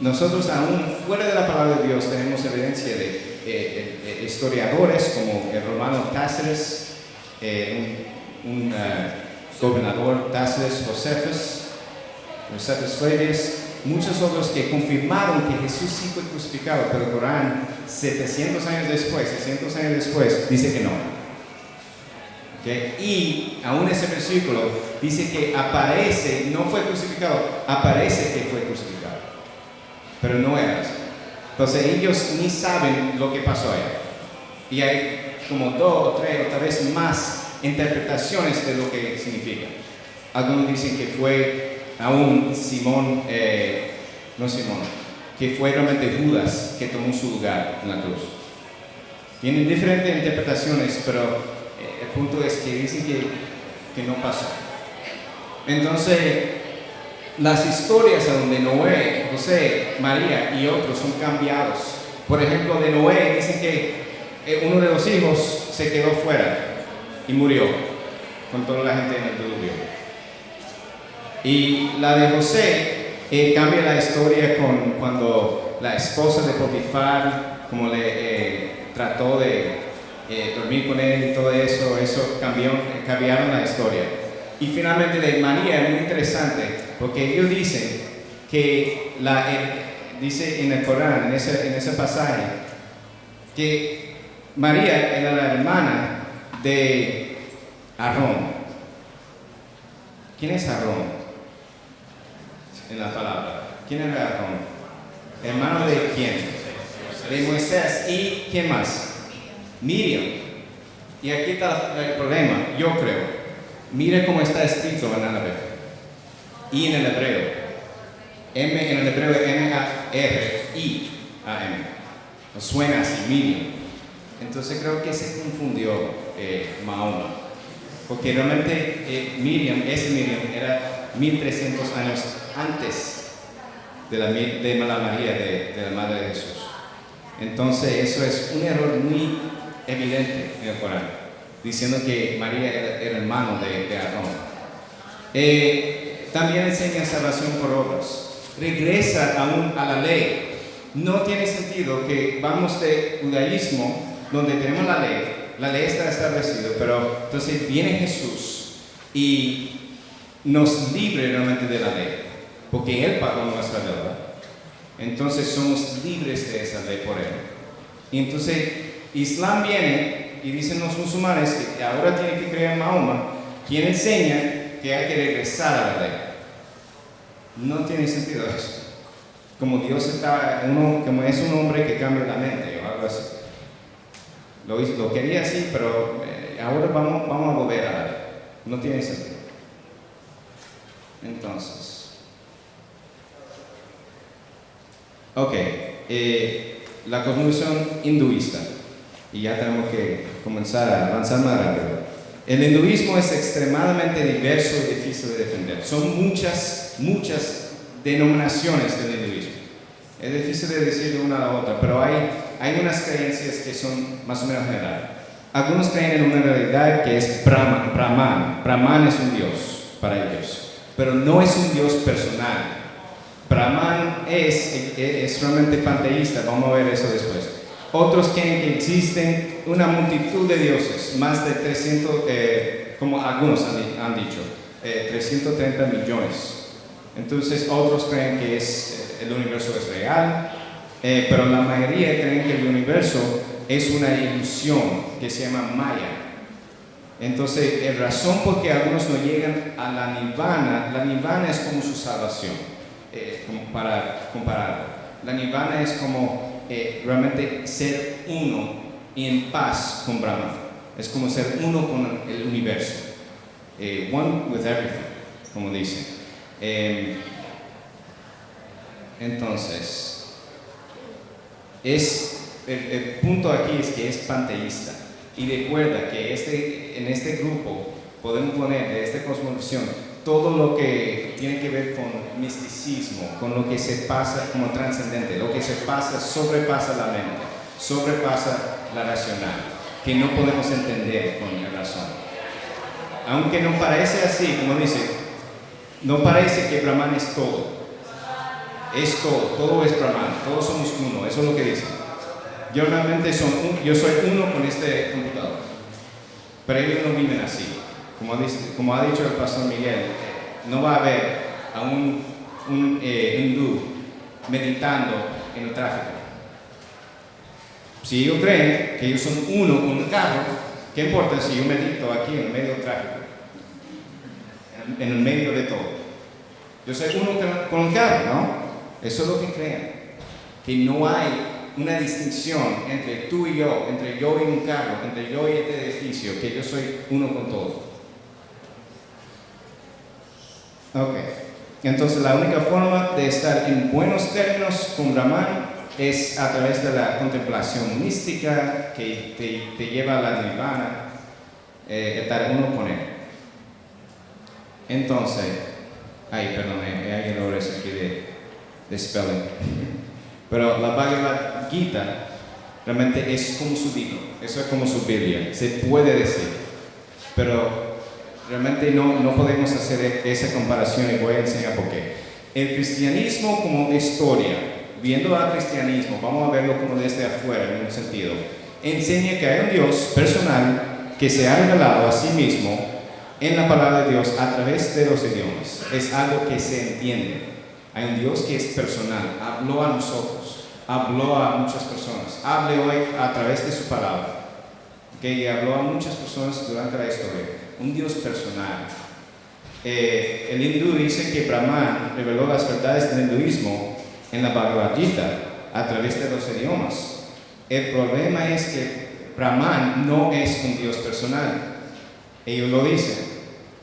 Nosotros, aún fuera de la palabra de Dios, tenemos evidencia de historiadores como el romano Tácites, un gobernador Tácites Josephus Flavius, muchos otros que confirmaron que Jesús sí fue crucificado, pero el Corán 600 años después dice que no. ¿Okay? Y aún ese versículo dice que aparece, no fue crucificado, aparece que fue crucificado, pero no era así. Entonces ellos ni saben lo que pasó allá. Y hay como 2 o 3 o tal vez más interpretaciones de lo que significa. Algunos dicen que fue aún que fue realmente Judas que tomó su lugar en la cruz. Tienen diferentes interpretaciones, pero el punto es que dicen que no pasó. Entonces, las historias a donde Noé, José, María y otros son cambiados. Por ejemplo, de Noé dicen que uno de los hijos se quedó fuera y murió con toda la gente en el diluvio. Y la de José cambia la historia cuando la esposa de Potifar, como le trató de dormir con él y todo eso cambiaron la historia. Y finalmente de María es muy interesante, porque ellos dicen que dice en el Corán, en ese pasaje, que María era la hermana de Aarón. ¿Quién es Aarón? En la palabra. ¿Quién era Aarón? ¿Hermano de quién? De Moisés. ¿Y quién más? Miriam. Y aquí está el problema, yo creo. Mire cómo está escrito en árabe y en el hebreo. En el hebreo es M-A-R-I-A-M. No suena así, Miriam. Entonces creo que se confundió Mahoma. Porque realmente Miriam era 1300 años antes de la María, de la Madre de Jesús. Entonces eso es un error muy evidente en el Corán, diciendo que María era hermano de Aarón. También enseña salvación por obras. Regresa aún a la ley. No tiene sentido que vamos de judaísmo, donde tenemos la ley está establecida, pero entonces viene Jesús y nos libre realmente de la ley, porque Él pagó nuestra deuda. Entonces somos libres de esa ley por Él. Y entonces Islam viene y dicen los musulmanes que ahora tienen que creer en Mahoma, quien enseña que hay que regresar a la ley. No tiene sentido eso. Como Dios como es un hombre que cambia la mente o algo así. Lo quería así, pero ahora vamos a volver a ver. No tiene sentido. Entonces, ok, la cosmovisión hinduista, y ya tenemos que comenzar a avanzar más rápido. El hinduismo es extremadamente diverso y difícil de defender. Son muchas denominaciones del hinduismo. Es difícil de decir de una a la otra, pero hay unas creencias que son más o menos generales. Algunos creen en una realidad que es Brahman. Brahman es un dios para ellos, pero no es un dios personal. Brahman es realmente panteísta, vamos a ver eso después. Otros creen que existen una multitud de dioses, más de 300, como algunos han dicho, 330 millones. Entonces otros creen que el universo es real, pero la mayoría creen que el universo es una ilusión que se llama Maya. Entonces, la razón por qué algunos no llegan a la nirvana es como su salvación, como para compararlo. La nirvana es como realmente ser uno y en paz con Brahman. Es como ser uno con el universo. One with everything, como dicen. Entonces, el punto aquí es que es panteísta. Y recuerda que en este grupo podemos poner de esta cosmovisión todo lo que tiene que ver con misticismo, con lo que se pasa como trascendente, lo que se pasa sobrepasa la mente, sobrepasa la racional, que no podemos entender con la razón. Aunque no parece así, como dice, no parece que Brahman es todo. Es todo es Brahman, todos somos uno, eso es lo que dice. Yo realmente yo soy uno con este computador, pero ellos no viven así. Como ha dicho el pastor Miguel, no va a haber a un hindú meditando en el tráfico. Si ellos creen que ellos son uno con un carro, ¿qué importa si yo medito aquí en el medio del tráfico? En el medio de todo. Yo soy uno con el carro, ¿no? Eso es lo que creen. Que no hay una distinción entre tú y yo, entre yo y un carro, entre yo y este edificio, que yo soy uno con todo. Ok. Entonces la única forma de estar en buenos términos con Brahman es a través de la contemplación mística que te lleva a la nirvana, estar uno con él. Entonces, perdón, hay errores aquí de spelling. Pero la Bhagavad Gita realmente es como su libro, eso es como su Biblia, se puede decir. Pero realmente no podemos hacer esa comparación y voy a enseñar por qué. El cristianismo como historia, viendo al cristianismo, vamos a verlo como desde afuera en un sentido, enseña que hay un Dios personal que se ha revelado a sí mismo en la palabra de Dios a través de los idiomas. Es algo que se entiende. Hay un Dios que es personal, habló a nosotros, habló a muchas personas, hable hoy a través de su palabra, que habló a muchas personas durante la historia. Un Dios personal. El hindú dice que Brahman reveló las verdades del hinduismo en la Bhagavad Gita a través de los idiomas. El problema es que Brahman no es un Dios personal. Ellos lo dicen,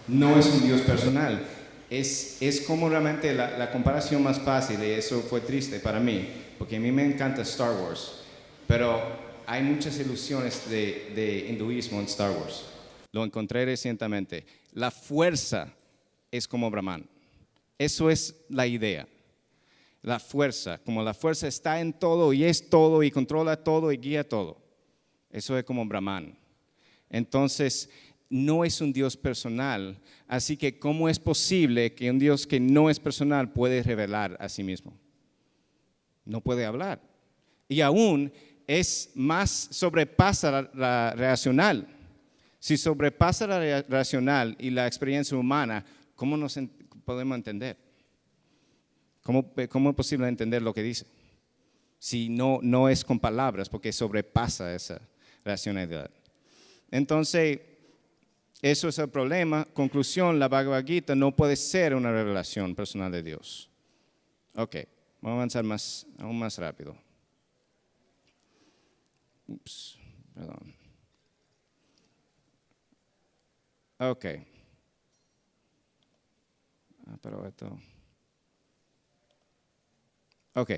no es un Dios personal. Es como realmente la comparación más fácil, y eso fue triste para mí, porque a mí me encanta Star Wars, pero hay muchas ilusiones de hinduismo en Star Wars. Lo encontré recientemente. La fuerza es como Brahman. Eso es la idea. La fuerza, como la fuerza está en todo y es todo y controla todo y guía todo. Eso es como Brahman. Entonces, no es un Dios personal, así que ¿cómo es posible que un Dios que no es personal puede revelar a sí mismo? No puede hablar. Y aún sobrepasa la racional. Si sobrepasa la racional y la experiencia humana, ¿cómo nos podemos entender? ¿Cómo es posible entender lo que dice? Si no es con palabras, porque sobrepasa esa racionalidad. Entonces, eso es el problema. Conclusión, la Bhagavad Gita no puede ser una revelación personal de Dios. Ok, vamos a avanzar aún más rápido. Perdón. Ok. Pero esto. Ok.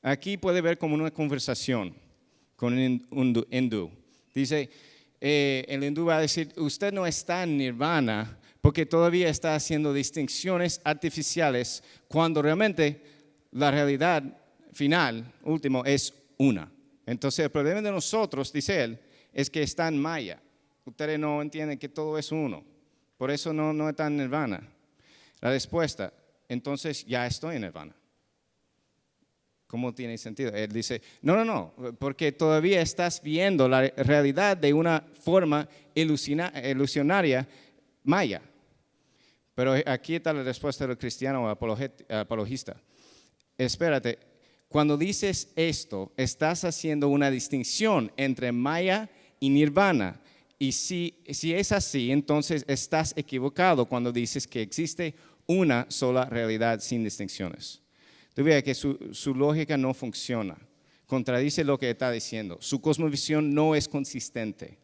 Aquí puede ver como una conversación con un hindú. Dice, el hindú va a decir, usted no está en nirvana porque todavía está haciendo distinciones artificiales cuando realmente la realidad final, último, es una. Entonces el problema de nosotros, dice él, es que está en maya. Ustedes no entienden que todo es uno. Por eso no está en nirvana. La respuesta, entonces ya estoy en nirvana. ¿Cómo tiene sentido? Él dice, no, porque todavía estás viendo la realidad de una forma ilusionaria maya. Pero aquí está la respuesta del cristiano apologista. Espérate, cuando dices esto, estás haciendo una distinción entre maya y nirvana. Y si es así, entonces estás equivocado cuando dices que existe una sola realidad sin distinciones. Tú ves que su lógica no funciona, contradice lo que está diciendo. Su cosmovisión no es consistente.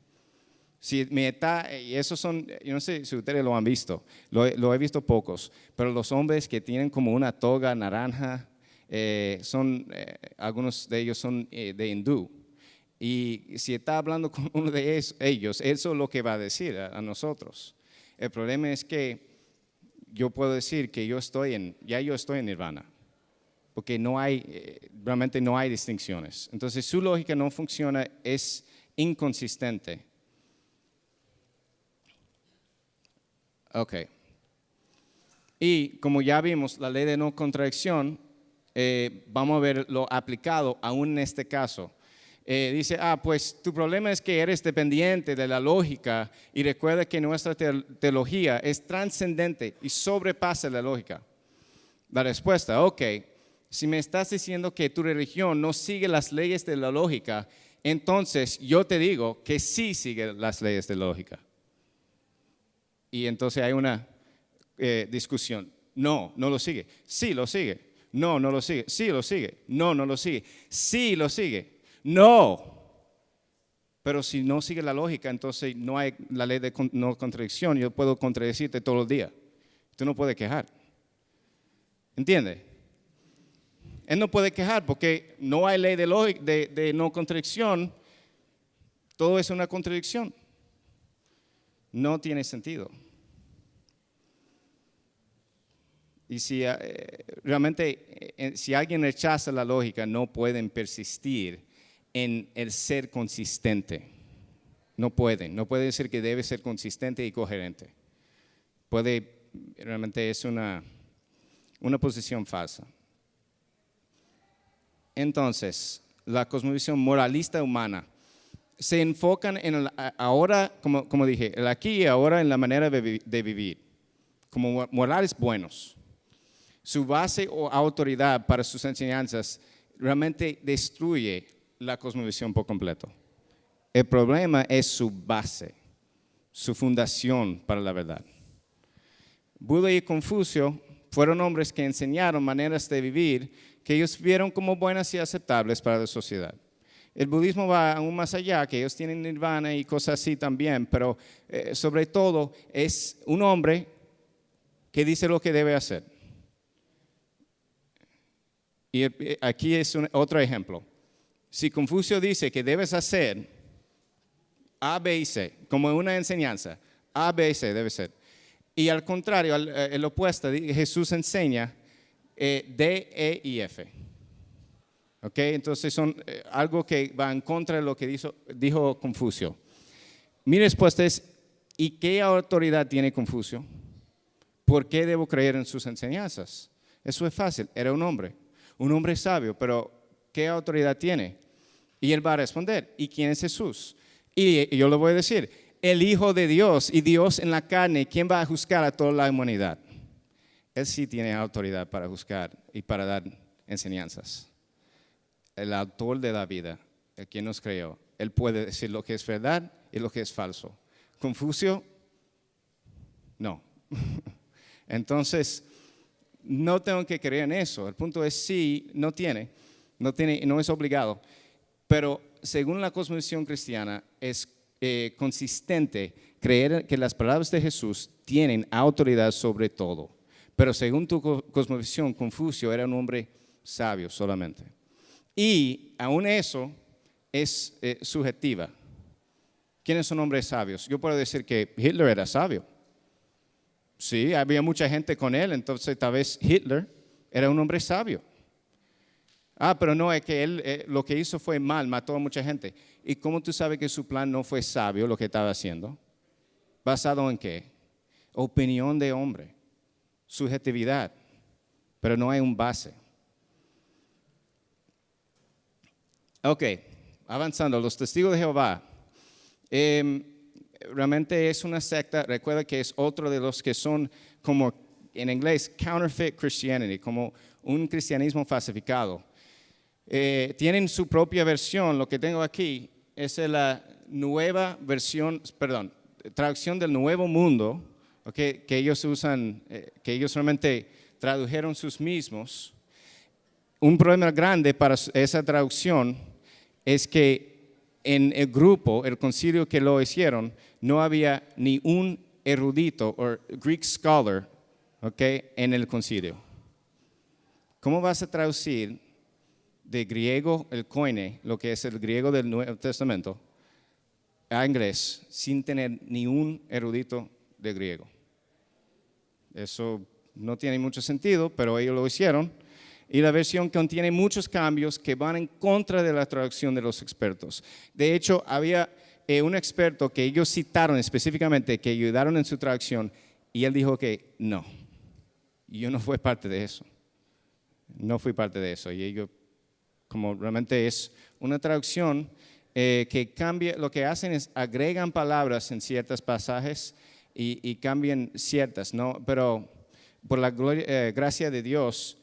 Y esos son, yo no sé si ustedes lo han visto, lo he visto pocos, pero los hombres que tienen como una toga naranja, algunos de ellos son de hindú. Y si está hablando con uno de ellos, eso es lo que va a decir a nosotros. El problema es que yo puedo decir que yo estoy en nirvana. Porque realmente no hay distinciones. Entonces su lógica no funciona, es inconsistente. Ok. Y como ya vimos, la ley de no contradicción, vamos a verlo aplicado aún en este caso. Dice, pues tu problema es que eres dependiente de la lógica y recuerda que nuestra teología es trascendente y sobrepasa la lógica. La respuesta, ok. Si me estás diciendo que tu religión no sigue las leyes de la lógica, entonces yo te digo que sí sigue las leyes de la lógica. Y entonces hay una discusión. No lo sigue. Sí lo sigue. No lo sigue. Sí lo sigue. No lo sigue. Sí lo sigue. No. Pero si no sigue la lógica, entonces no hay la ley de no contradicción. Yo puedo contradecirte todo el día. Tú no puedes quejar. ¿Entiendes? Él no puede quejar porque no hay ley de no contradicción. Todo es una contradicción. No tiene sentido. Y si realmente, si alguien rechaza la lógica, no pueden persistir en el ser consistente. No pueden decir que debe ser consistente y coherente. Realmente es una posición falsa. Entonces, la cosmovisión moralista humana se enfocan en el ahora, como dije, el aquí y ahora en la manera de vivir, como morales buenos. Su base o autoridad para sus enseñanzas realmente destruye la cosmovisión por completo. El problema es su base, su fundación para la verdad. Buda y Confucio fueron hombres que enseñaron maneras de vivir que ellos vieron como buenas y aceptables para la sociedad. El budismo va aún más allá, que ellos tienen nirvana y cosas así también, pero sobre todo es un hombre que dice lo que debe hacer. Y aquí es otro ejemplo. Si Confucio dice que debes hacer A, B y C, como una enseñanza, A, B y C debe ser. Y al contrario, el opuesto, Jesús enseña D, E y F. ¿Ok? Entonces son algo que va en contra de lo que dijo Confucio. Mi respuesta es, ¿y qué autoridad tiene Confucio? ¿Por qué debo creer en sus enseñanzas? Eso es fácil, era un hombre sabio, pero ¿qué autoridad tiene? Y él va a responder, ¿y quién es Jesús? Y yo le voy a decir, el Hijo de Dios y Dios en la carne, ¿quién va a juzgar a toda la humanidad? Él sí tiene autoridad para juzgar y para dar enseñanzas. El autor de la vida, el quien nos creó, él puede decir lo que es verdad y lo que es falso. Confucio, no. Entonces, no tengo que creer en eso. El punto es sí, no es obligado. Pero según la cosmovisión cristiana, es consistente creer que las palabras de Jesús tienen autoridad sobre todo. Pero según tu cosmovisión, Confucio era un hombre sabio solamente. Y aún eso es subjetiva. ¿Quiénes son hombres sabios? Yo puedo decir que Hitler era sabio. Sí, había mucha gente con él, entonces tal vez Hitler era un hombre sabio. Pero no, es que él lo que hizo fue mal, mató a mucha gente. ¿Y cómo tú sabes que su plan no fue sabio lo que estaba haciendo? ¿Basado en qué? Opinión de hombre, subjetividad, pero no hay un base. Ok, avanzando, los testigos de Jehová. Realmente es una secta, recuerda que es otro de los que son como en inglés counterfeit Christianity, como un cristianismo falsificado. Tienen su propia versión, lo que tengo aquí es la nueva versión, traducción del Nuevo Mundo, okay, que ellos usan, que ellos realmente tradujeron sus mismos. Un problema grande para esa traducción es que en el grupo, el concilio que lo hicieron, no había ni un erudito o Greek scholar, okay, en el concilio. ¿Cómo vas a traducir de griego el koine, lo que es el griego del Nuevo Testamento, a inglés, sin tener ni un erudito de griego? Eso no tiene mucho sentido, pero ellos lo hicieron. Y la versión contiene muchos cambios que van en contra de la traducción de los expertos. De hecho, había un experto que ellos citaron específicamente, que ayudaron en su traducción, y él dijo que no, yo no fui parte de eso. No fui parte de eso. Y ellos, como realmente es una traducción que cambia, lo que hacen es agregan palabras en ciertos pasajes y cambian ciertas, ¿no? Pero por la gracia de Dios,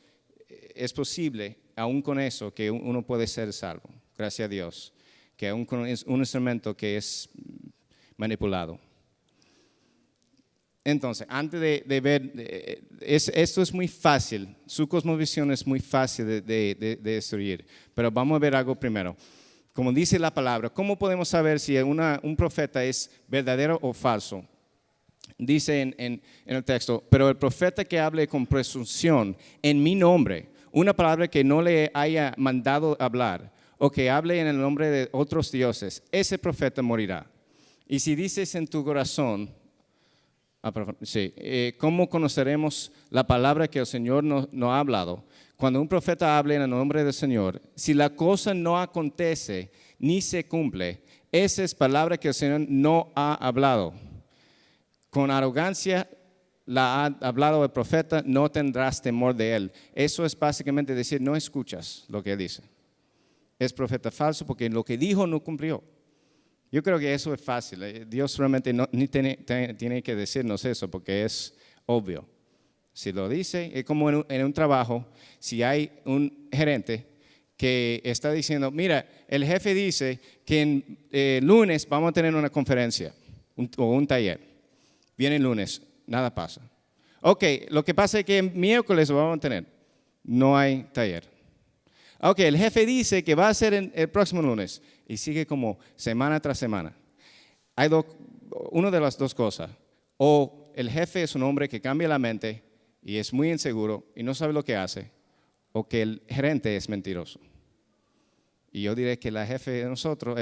es posible, aún con eso, que uno puede ser salvo. Gracias a Dios. Que aún con un instrumento que es manipulado. Entonces, antes de ver, esto es muy fácil. Su cosmovisión es muy fácil de destruir. Pero vamos a ver algo primero. Como dice la palabra, ¿cómo podemos saber si un profeta es verdadero o falso? Dice en el texto, pero el profeta que hable con presunción en mi nombre, una palabra que no le haya mandado hablar, o que hable en el nombre de otros dioses, ese profeta morirá. Y si dices en tu corazón, ¿cómo conoceremos la palabra que el Señor nos ha hablado? Cuando un profeta hable en el nombre del Señor, si la cosa no acontece ni se cumple, esa es palabra que el Señor no ha hablado. Con arrogancia la ha hablado el profeta, no tendrás temor de él. Eso es básicamente decir, no escuchas lo que él dice. Es profeta falso porque lo que dijo no cumplió. Yo creo que eso es fácil. Dios realmente ni tiene que decirnos eso porque es obvio. Si lo dice, es como en un trabajo, si hay un gerente que está diciendo, mira, el jefe dice que en lunes vamos a tener una conferencia o un taller. Viene el lunes, nada pasa. Ok, lo que pasa es que miércoles lo vamos a tener. No hay taller. Ok, el jefe dice que va a ser el próximo lunes y sigue como semana tras semana. Hay una de las dos cosas. O el jefe es un hombre que cambia la mente y es muy inseguro y no sabe lo que hace. O que el gerente es mentiroso. Y yo diré que el jefe de nosotros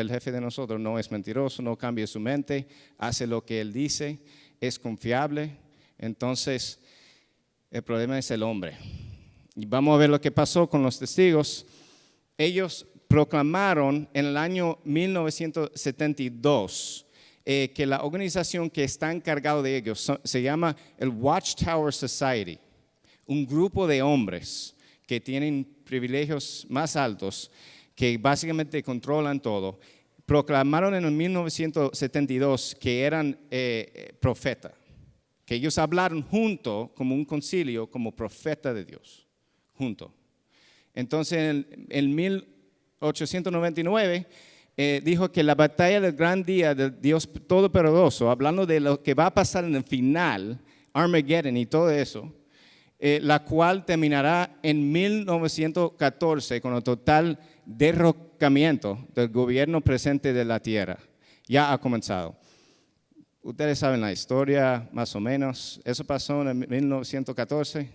no es mentiroso, no cambia su mente, hace lo que él dice, es confiable. Entonces, el problema es el hombre. Y vamos a ver lo que pasó con los testigos. Ellos proclamaron en el año 1972 que la organización que está encargada de ellos se llama el Watchtower Society, un grupo de hombres que tienen privilegios más altos, que básicamente controlan todo. Proclamaron en el 1972 que eran profetas, que ellos hablaron junto como un concilio, como profeta de Dios, junto. Entonces, en 1899 dijo que la batalla del gran día del Dios Todopoderoso, hablando de lo que va a pasar en el final, Armageddon y todo eso, la cual terminará en 1914 con el total enderrocamiento del gobierno presente de la tierra ya ha comenzado. Ustedes saben la historia más o menos. ¿Eso pasó en 1914?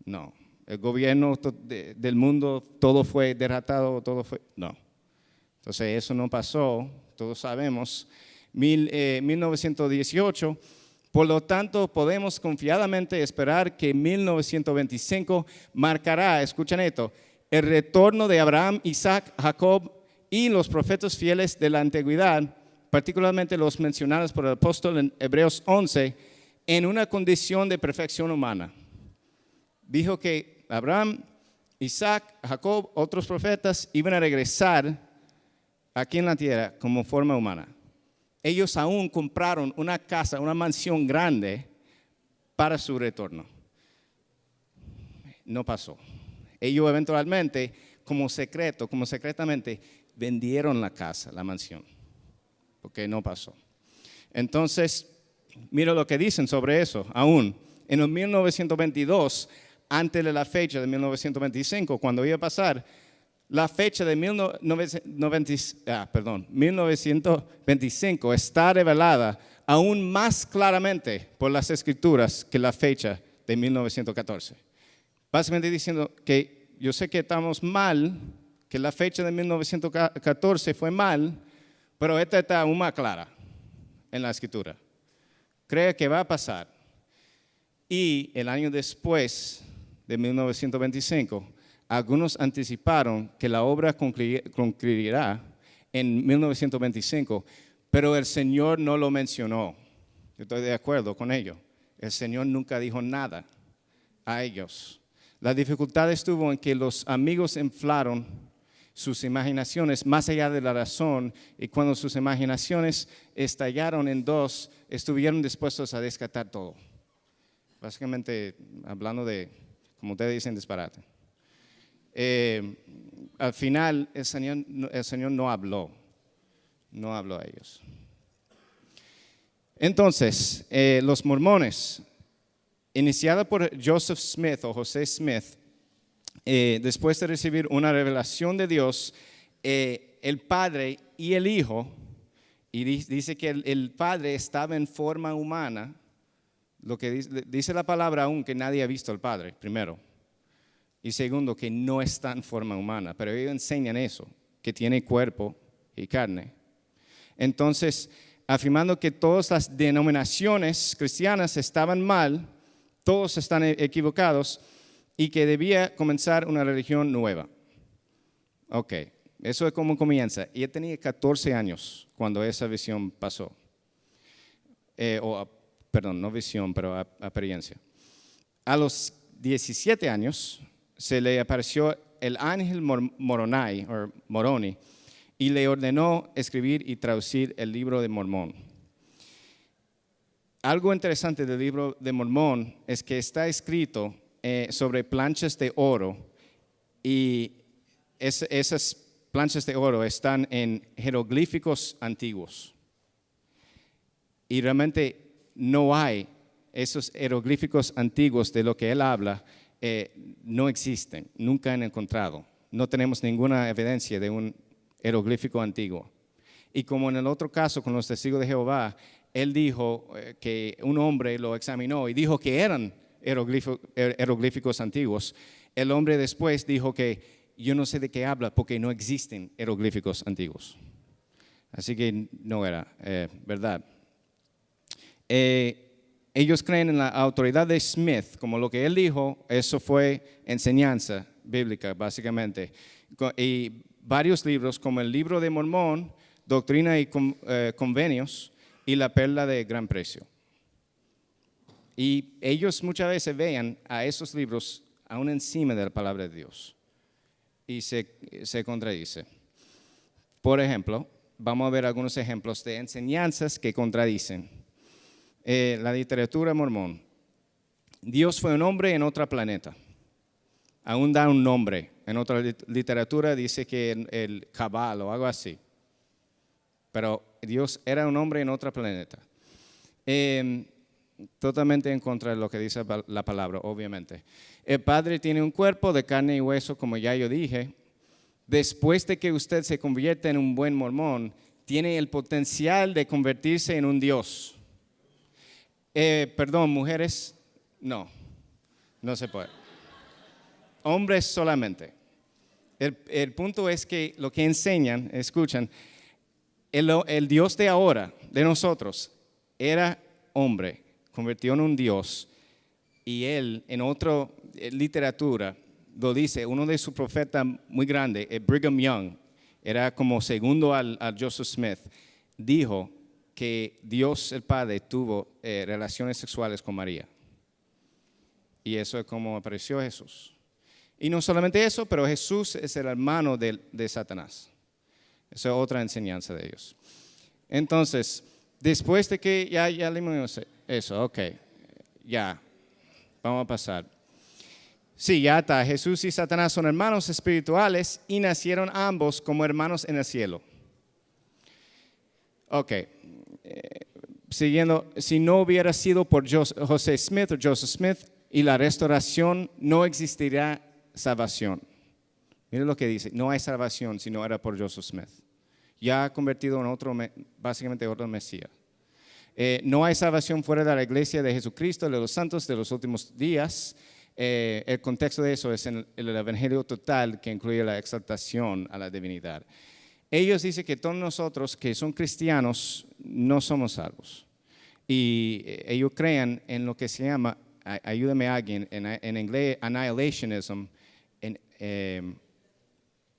No. El gobierno del mundo, todo fue derrotado, todo fue... No. Entonces eso no pasó, todos sabemos. 1918, por lo tanto podemos confiadamente esperar que 1925 marcará, escuchen esto, el retorno de Abraham, Isaac, Jacob y los profetas fieles de la antigüedad, particularmente los mencionados por el apóstol en Hebreos 11, en una condición de perfección humana. Dijo que Abraham, Isaac, Jacob, otros profetas iban a regresar aquí en la tierra como forma humana. Ellos aún compraron una casa, una mansión grande para su retorno. No pasó. Ellos eventualmente, como secretamente, vendieron la casa, la mansión, porque no pasó. Entonces, mira lo que dicen sobre eso. Aún en el 1922, antes de la fecha de 1925, cuando iba a pasar, la fecha de 1925 está revelada aún más claramente por las Escrituras que la fecha de 1914. Básicamente diciendo que yo sé que estamos mal, que la fecha de 1914 fue mal, pero esta está aún más clara en la Escritura. Cree que va a pasar. Y el año después de 1925, algunos anticiparon que la obra concluirá en 1925, pero el Señor no lo mencionó. Yo estoy de acuerdo con ello. El Señor nunca dijo nada a ellos. La dificultad estuvo en que los amigos inflaron sus imaginaciones más allá de la razón, y cuando sus imaginaciones estallaron en dos, estuvieron dispuestos a descartar todo. Básicamente, hablando de, como ustedes dicen, disparate. Al final el Señor no habló a ellos. Entonces, los mormones, iniciada por Joseph Smith o José Smith, después de recibir una revelación de Dios, el Padre y el Hijo, y dice que el Padre estaba en forma humana, lo que dice la palabra aún que nadie ha visto al Padre, primero. Y segundo, que no está en forma humana, pero ellos enseñan eso, que tiene cuerpo y carne. Entonces, afirmando que todas las denominaciones cristianas estaban mal, todos están equivocados, y que debía comenzar una religión nueva. Ok, eso es como comienza. Y él tenía 14 años cuando esa visión pasó. Perdón, no visión, pero apariencia. A los 17 años se le apareció el ángel Moroni y le ordenó escribir y traducir el libro de Mormón. Algo interesante del libro de Mormón es que está escrito sobre planchas de oro, y esas planchas de oro están en jeroglíficos antiguos. Y realmente no hay esos jeroglíficos antiguos de lo que él habla. No existen, nunca han encontrado. No tenemos ninguna evidencia de un jeroglífico antiguo. Y como en el otro caso con los testigos de Jehová, él dijo que un hombre lo examinó y dijo que eran jeroglíficos antiguos. El hombre después dijo que yo no sé de qué habla porque no existen jeroglíficos antiguos. Así que no era verdad. Ellos creen en la autoridad de Smith, como lo que él dijo, eso fue enseñanza bíblica, básicamente. Y varios libros, como el libro de Mormón, Doctrina y Convenios, y la Perla de Gran Precio. Y ellos muchas veces vean a esos libros aún encima de la palabra de Dios. Y se contradice. Por ejemplo, vamos a ver algunos ejemplos de enseñanzas que contradicen. La literatura mormón. Dios fue un hombre en otro planeta. Aún da un nombre. En otra literatura dice que el Cabal o algo así. Pero Dios era un hombre en otro planeta. Totalmente en contra de lo que dice la palabra, obviamente. El Padre tiene un cuerpo de carne y hueso, como ya yo dije. después de que usted se convierta en un buen mormón, tiene el potencial de convertirse en un Dios. Perdón, mujeres, no se puede. Hombres solamente. El punto es que lo que enseñan, escuchan, el Dios de ahora, de nosotros, era hombre, convirtió en un Dios, y él, en otra literatura, lo dice, uno de sus profetas muy grandes, Brigham Young, era como segundo a Joseph Smith, dijo que Dios el Padre tuvo relaciones sexuales con María. Y eso es como apareció Jesús. Y no solamente eso, pero Jesús es el hermano de Satanás. Esa es otra enseñanza de ellos. Entonces, después de que ya leímos eso, ok, ya, vamos a pasar. Sí, ya está. Jesús y Satanás son hermanos espirituales y nacieron ambos como hermanos en el cielo. Ok, siguiendo, si no hubiera sido por Joseph Smith y la restauración, no existiría salvación. Miren lo que dice, no hay salvación si no era por Joseph Smith. Ya ha convertido en otro, básicamente otro Mesías. No hay salvación fuera de la iglesia de Jesucristo, de los santos de los últimos días. El contexto de eso es en el evangelio total, que incluye la exaltación a la divinidad. Ellos dicen que todos nosotros que son cristianos no somos salvos. Y ellos creen en lo que se llama, ayúdame alguien, en inglés, annihilationism,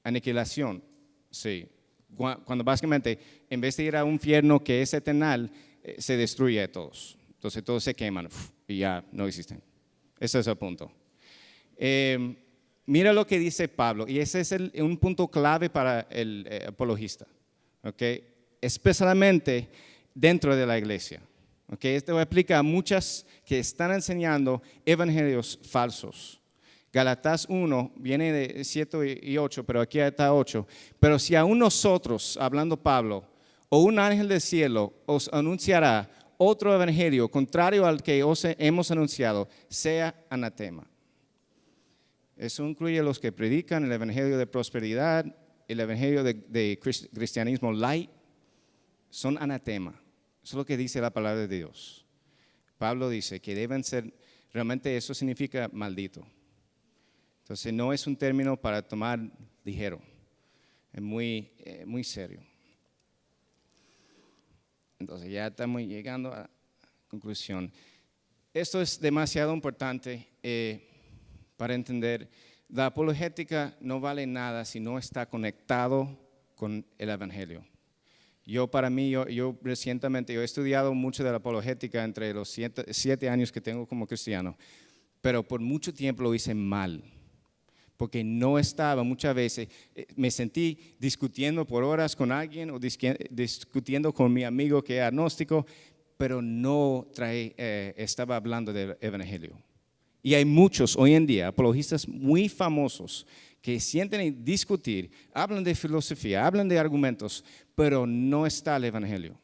aniquilación. Sí. Cuando básicamente, en vez de ir a un infierno que es eternal, se destruye a todos. Entonces todos se queman y ya no existen. Ese es el punto. Mira lo que dice Pablo, y ese es un punto clave para el apologista, ¿okay? Especialmente dentro de la iglesia. ¿Okay? Esto aplica a muchas que están enseñando evangelios falsos. Galatas 1 viene de 7 y 8, pero aquí está 8. Pero si aún nosotros, hablando Pablo, o un ángel del cielo os anunciará otro evangelio contrario al que os hemos anunciado, sea anatema. Eso incluye a los que predican el evangelio de prosperidad, el evangelio de cristianismo light, son anatema. Eso es lo que dice la palabra de Dios. Pablo dice que deben ser, realmente eso significa maldito. Entonces no es un término para tomar ligero, es muy serio. Entonces ya estamos llegando a la conclusión. Esto es demasiado importante para entender. La apologética no vale nada si no está conectado con el evangelio. Yo recientemente he estudiado mucho de la apologética entre los 7 años que tengo como cristiano, pero por mucho tiempo lo hice mal. Porque no estaba, muchas veces me sentí discutiendo por horas con alguien o discutiendo con mi amigo que es agnóstico, pero no estaba hablando del evangelio. Y hay muchos hoy en día, apologistas muy famosos, que sienten en discutir, hablan de filosofía, hablan de argumentos, pero no está el evangelio.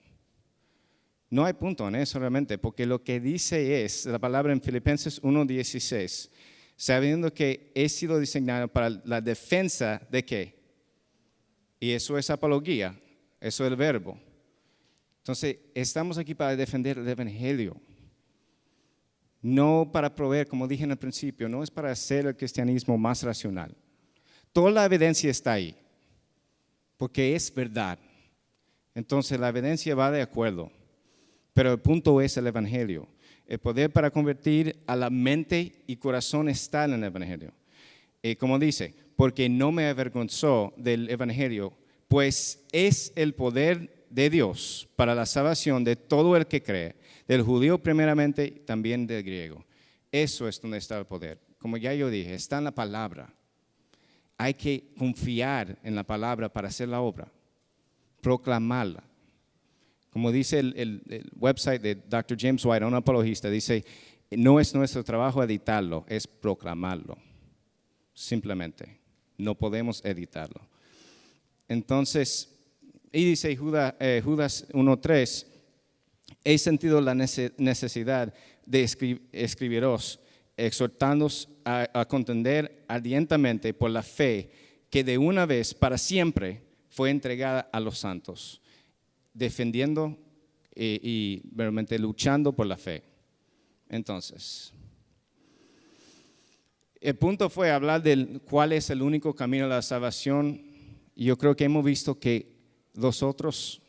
No hay punto en eso realmente, porque lo que dice es la palabra en Filipenses 1:16, sabiendo que he sido diseñado para la defensa de ¿qué? Y eso es apología, eso es el verbo. Entonces, estamos aquí para defender el evangelio. No para proveer, como dije en el principio, no es para hacer el cristianismo más racional. Toda la evidencia está ahí, porque es verdad. Entonces, la evidencia va de acuerdo, pero el punto es el evangelio. El poder para convertir a la mente y corazón está en el evangelio. Como dice, porque no me avergonzó del evangelio, pues es el poder de Dios para la salvación de todo el que cree, del judío primeramente y también del griego. Eso es donde está el poder. Como ya yo dije, está en la palabra. Hay que confiar en la palabra para hacer la obra, proclamarla. Como dice el website de Dr. James White, un apologista, dice, no es nuestro trabajo editarlo, es proclamarlo. Simplemente, no podemos editarlo. Entonces, y dice Judas 1:3, he sentido la necesidad de escribiros, exhortándoos a contender ardientemente por la fe que de una vez para siempre fue entregada a los santos, defendiendo y realmente luchando por la fe. Entonces, el punto fue hablar de cuál es el único camino a la salvación. Y yo creo que hemos visto que los otros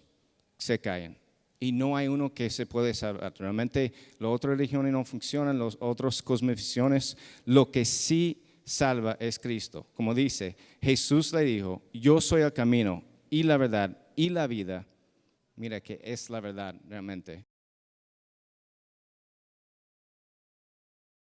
se caen y no hay uno que se puede salvar. Realmente las otras religiones no funcionan, las otras cosmovisiones. Lo que sí salva es Cristo. Como dice, Jesús le dijo, yo soy el camino y la verdad y la vida. Mira que es la verdad realmente.